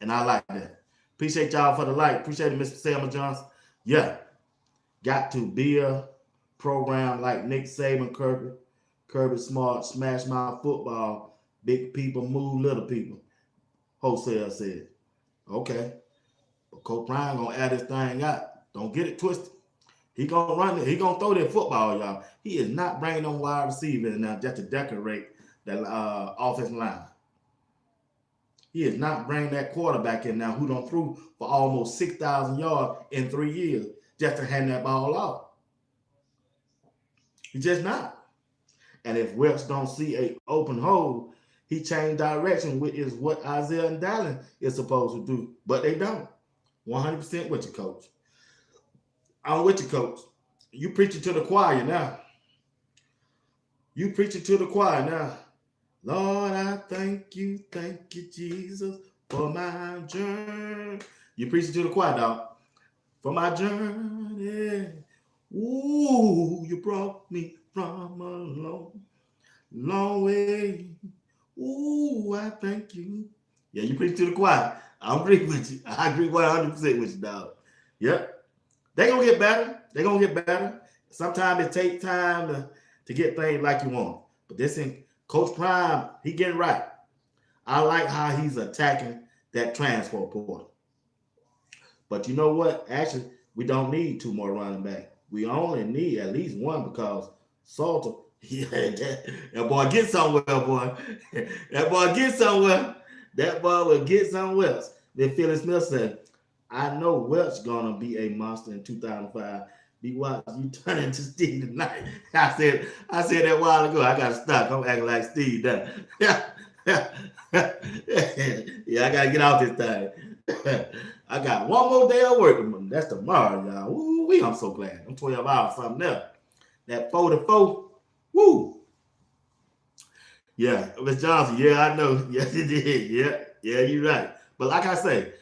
And I like that. Appreciate y'all for the like. Appreciate it, Mr. Selma Johnson. Yeah. Got to be a program like Nick Saban, Kirby Smart, Smash Mouth Football, big people move little people. Wholesale said. Okay. But Coach Prime gonna add this thing out. Don't get it twisted. He gonna run it. He gonna throw that football, y'all. He is not bringing on wide receiver now just to decorate that offensive line. He is not bringing that quarterback in now who done threw for almost 6,000 yards in 3 years just to hand that ball off. He just not. And if Welch don't see a open hole, he changed direction, which is what Isaiah and Dallin is supposed to do. But they don't. 100% with you, coach. I'm with you, coach. You preaching to the choir now. You preaching to the choir now. Lord, I thank you, Jesus, for my journey. You preaching to the choir, dog. For my journey. Ooh, you brought me from a long way. Ooh, I thank you. Yeah, you preach to the choir. I agree with you. I agree 100% with you, dog. Yep. They're going to get better. They're going to get better. Sometimes it takes time to get things like you want. But this in Coach Prime, he getting right. I like how he's attacking that transfer portal. But you know what? Actually, we don't need 2 more running backs. We only need at least 1 because Salter, yeah, that boy get somewhere, boy. That boy get somewhere. That boy will get somewhere. Then Philly Smith said, I know Welch gonna be a monster in 2005. Be watch you turn into Steve tonight. I said that a while ago. I gotta stop. I'm acting like Steve now. Yeah, I gotta get out this thing. I got 1 more day of work. That's tomorrow, y'all. Ooh, I'm so glad. I'm 12 hours something else. That 44. Woo. Yeah, Miss Johnson. Yeah, I know. Yes, it did. Yeah, you're right. But like I say,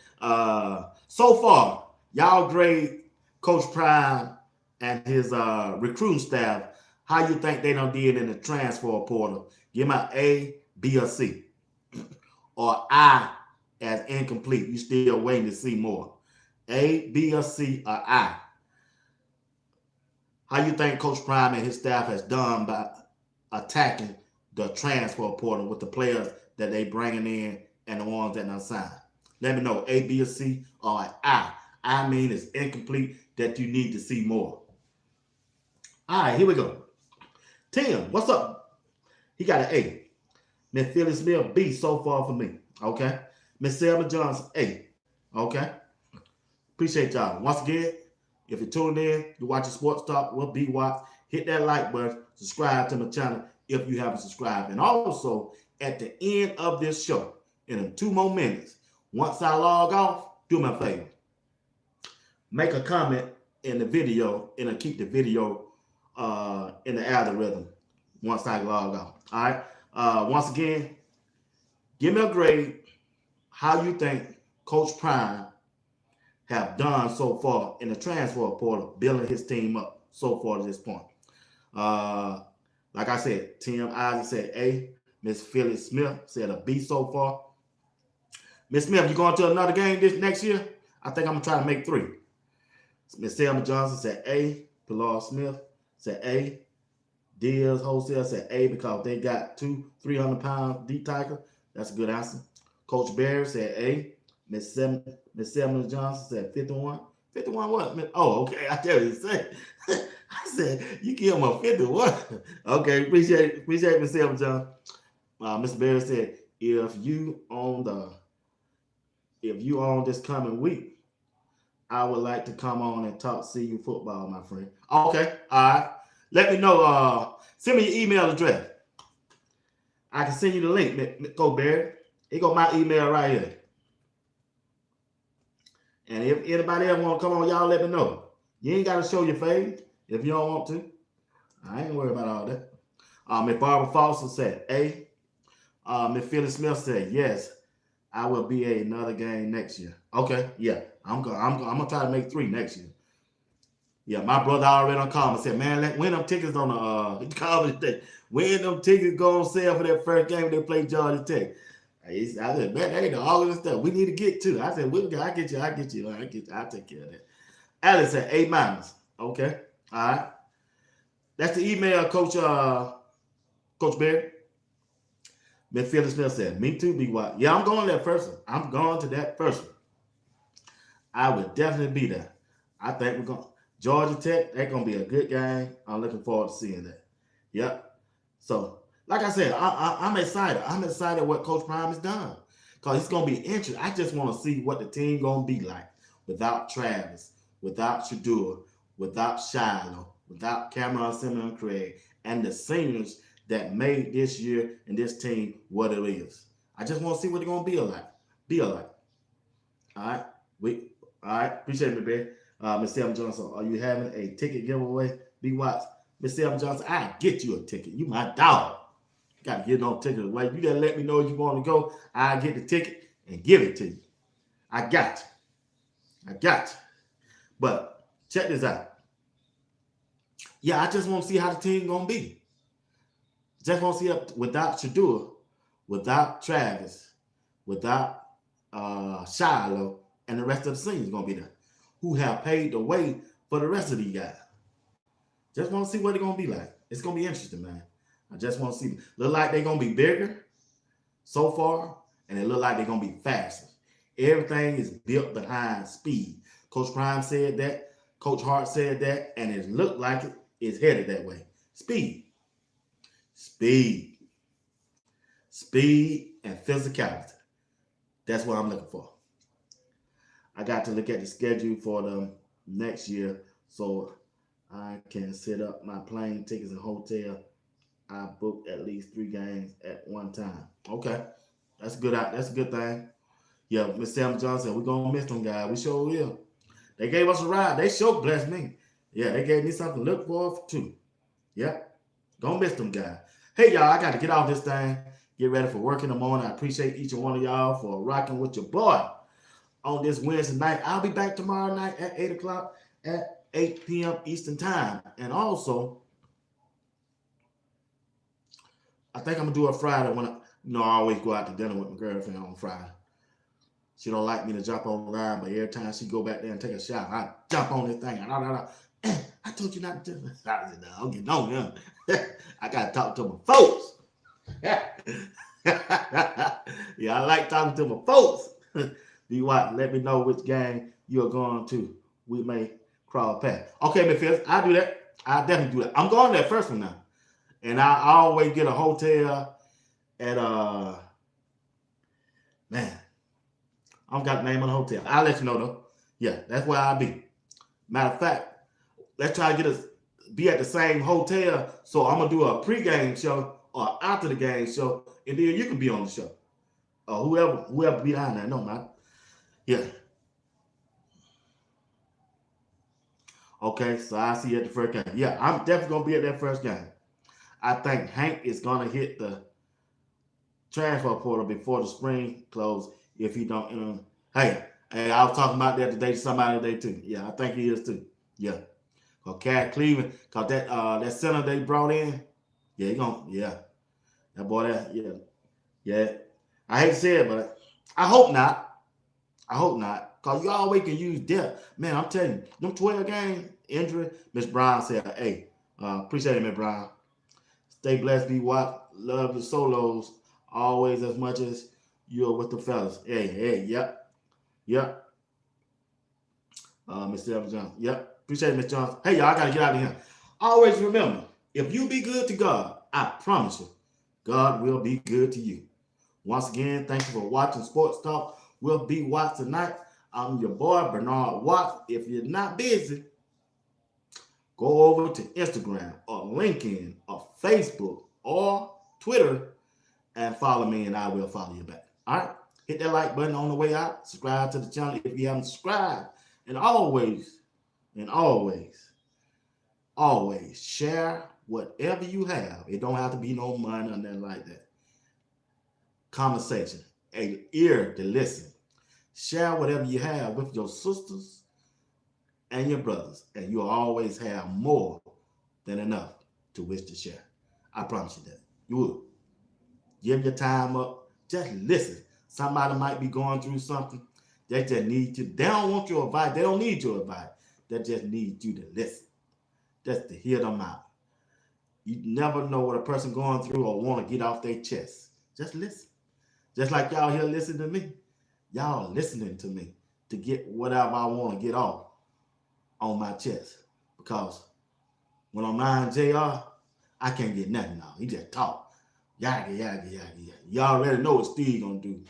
so far, y'all grade Coach Prime and his recruiting staff. How you think they done did in the transfer portal? Give them an A, B, or C. Or I as incomplete. You still waiting to see more. A, B, or C, or I. How you think Coach Prime and his staff has done by attacking the transfer portal with the players that they bringing in and the ones that not signed? Let me know, A, B, or C, or I. I mean it's incomplete that you need to see more. All right, here we go. Tim, what's up? He got an A. Miss Philly Smith, B so far for me. Okay. Miss Selma Johnson, A. Okay. Appreciate y'all. Once again, if you're tuned in, you're watching Sports Talk with B Watts, hit that like button, subscribe to my channel if you haven't subscribed. And also, at the end of this show, in 2 more minutes, once I log off, do me a favor. Make a comment in the video, and I'll keep the video in the algorithm once I log off. All right. Once again, give me a grade. How you think Coach Prime have done so far in the transfer portal, building his team up so far to this point? Like I said, Tim Isaac said A. Miss Phyllis Smith said a B so far. Miss Smith, you going to another game this next year? I think I'm going to try to make 3. Miss Selma Johnson said A. Pilar Smith said A. Diaz Wholesale said A because they got 2 300-pound D tackles. That's a good answer. Coach Barry said A. Miss Selma Johnson said 51. 51 what? Oh, okay. I tell you what I said, you give him a 51. Okay, appreciate Miss Selma Johnson. Mr. Barry said, if you own this coming week, I would like to come on and talk CU football, my friend. Okay, all right. Let me know. Send me your email address. I can send you the link. Go, Barry. Here go my email right here. And if anybody else want to come on, y'all let me know. You ain't got to show your face if you don't want to. I ain't worried about all that. Miss Barbara Foster said, A. Miss Phyllis Smith said, yes, I will be another game next year. Okay, yeah. I'm gonna try to make 3 next year. Yeah, my brother already on call and said, man, when them tickets on the college day, when them tickets go on sale for that first game they play Georgia Tech. I said, man, that ain't all this stuff. We need to get to. I said, I get you. I'll take care of that. Alice said A-. Okay. All right. That's the email, Coach Barry. Miss Phyllis Smith said, me too, be what? Yeah, I'm going to that first one. I'm going to that first one. I would definitely be there. I think we're going to Georgia Tech, that's going to be a good game. I'm looking forward to seeing that. Yep. So, like I said, I'm excited. I'm excited what Coach Prime has done. Because it's going to be interesting. I just want to see what the team going to be like without Travis, without Shador, without Shiloh, without Cameron Simmons and Craig, and the seniors that made this year and this team what it is. I just want to see what they're going to be like. All right? All right. Appreciate it, baby. Miss Sam Johnson, are you having a ticket giveaway? Be watched. Miss Sam Johnson, I'll get you a ticket. You my dog. You got to get no ticket away. You got to let me know if you want to go. I'll get the ticket and give it to you. I got you. But check this out. Yeah, I just want to see how the team going to be. Just want to see it without Shador, without Travis, without Shiloh, and the rest of the seniors going to be there, who have paved the way for the rest of these guys. Just want to see what they're going to be like. It's going to be interesting, man. I just want to see. Look like they're going to be bigger so far, and it look like they're going to be faster. Everything is built behind speed. Coach Prime said that. Coach Hart said that, and it looked like it is headed that way. Speed and physicality. That's what I'm looking for. I got to look at the schedule for them next year so I can set up my plane tickets and hotel. I booked at least 3 games at one time. Okay. That's good. That's a good thing. Yeah, Miss Sam Johnson, we're going to miss them guys. We sure will. They gave us a ride. They sure blessed me. Yeah, they gave me something to look forward to. Yep. Don't miss them guys. Hey, y'all, I got to get off this thing. Get ready for work in the morning. I appreciate each and one of y'all for rocking with your boy on this Wednesday night. I'll be back tomorrow night at 8 o'clock at 8 p.m. Eastern Time. And also, I think I'm going to do a Friday when I always go out to dinner with my girlfriend on Friday. She don't like me to jump online, but every time she go back there and take a shower, I jump on this thing. I told you not to do this. I said, no, I'm getting on them. I got to talk to my folks. Yeah, I like talking to my folks. Be what? Let me know which game you're going to. We may crawl past. Okay, Miss Phillips, I'll do that. I'll definitely do that. I'm going to that first one now. And I always get a hotel at man, I don't got the name of the hotel. I'll let you know though. Yeah, that's where I'll be. Matter of fact, let's try to be at the same hotel. So I'm gonna do a pregame show or after the game show, and then you can be on the show. Or whoever be down there. No, man. Yeah. Okay, so I see you at the first game. Yeah, I'm definitely gonna be at that first game. I think Hank is gonna hit the transfer portal before the spring close if he don't. Hey, I was talking about that today to somebody today too. Yeah, I think he is too. Yeah. Cause Cat Cleveland, cause that center they brought in, that boy, yeah. I hate to say it, but I hope not. Cause you always can use depth. Man, I'm telling you, them 12 game injury, Miss Brown said, hey, appreciate it, Miss Brown. Stay blessed, be what, love your solos always as much as you're with the fellas. Hey, yep. Mr. Evans Johnson, yep. Appreciate it, Miss Johnson. Hey, y'all, I got to get out of here. Always remember, if you be good to God, I promise you, God will be good to you. Once again, thank you for watching Sports Talk. We'll be watched tonight. I'm your boy, Bernard Watts. If you're not busy, go over to Instagram or LinkedIn or Facebook or Twitter and follow me, and I will follow you back. All right? Hit that like button on the way out. Subscribe to the channel if you haven't subscribed. And always share whatever you have. It don't have to be no money or nothing like that. Conversation, an ear to listen. Share whatever you have with your sisters and your brothers, and you'll always have more than enough to wish to share. I promise you that. You will. Give your time up. Just listen. Somebody might be going through something. They just need you. They don't want your advice. They don't need your advice. They just need you to listen. Just to hear them out. You never know what a person going through or want to get off their chest. Just listen. Just like y'all here listening to me. Y'all listening to me to get whatever I want to get off on my chest. Because when I'm lying JR, I can't get nothing out. He just talk. Yaga, yaga, yaga, yaga. Y'all already know what Steve gonna do.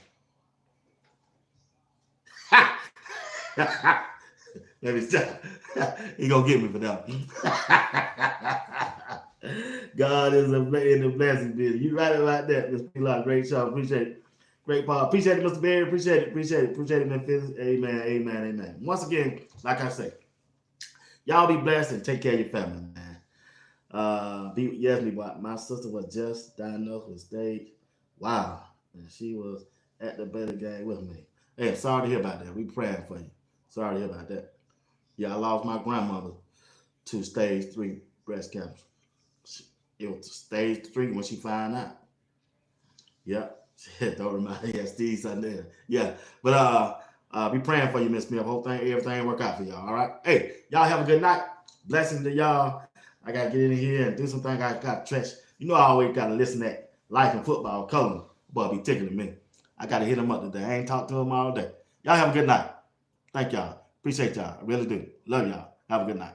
Let me stop. He gonna get me for that. God is in the blessing business. You right about that, Mr. P. Great show. Appreciate it. Great part. Appreciate it, Mr. Barry. Appreciate it, man. Amen. Once again, like I say, y'all be blessed and take care of your family, man. My sister was just diagnosed with stage. Wow. And she was at the better game with me. Hey, sorry to hear about that. We praying for you. Sorry to hear about that. Yeah, I lost my grandmother to stage 3 breast cancer. It was stage 3 when she found out. Yep. Don't remind me. Yeah, Steve something there. Yeah. But be praying for you, Miss Smith. Hope everything work out for y'all. All right. Hey, y'all have a good night. Blessings to y'all. I gotta get in here and do some things. I got to stretch. You know I always gotta listen to Life and Football color. Boy, be tickling me. I gotta hit him up today. I ain't talked to him all day. Y'all have a good night. Thank y'all. Appreciate y'all. I really do. Love y'all. Have a good night.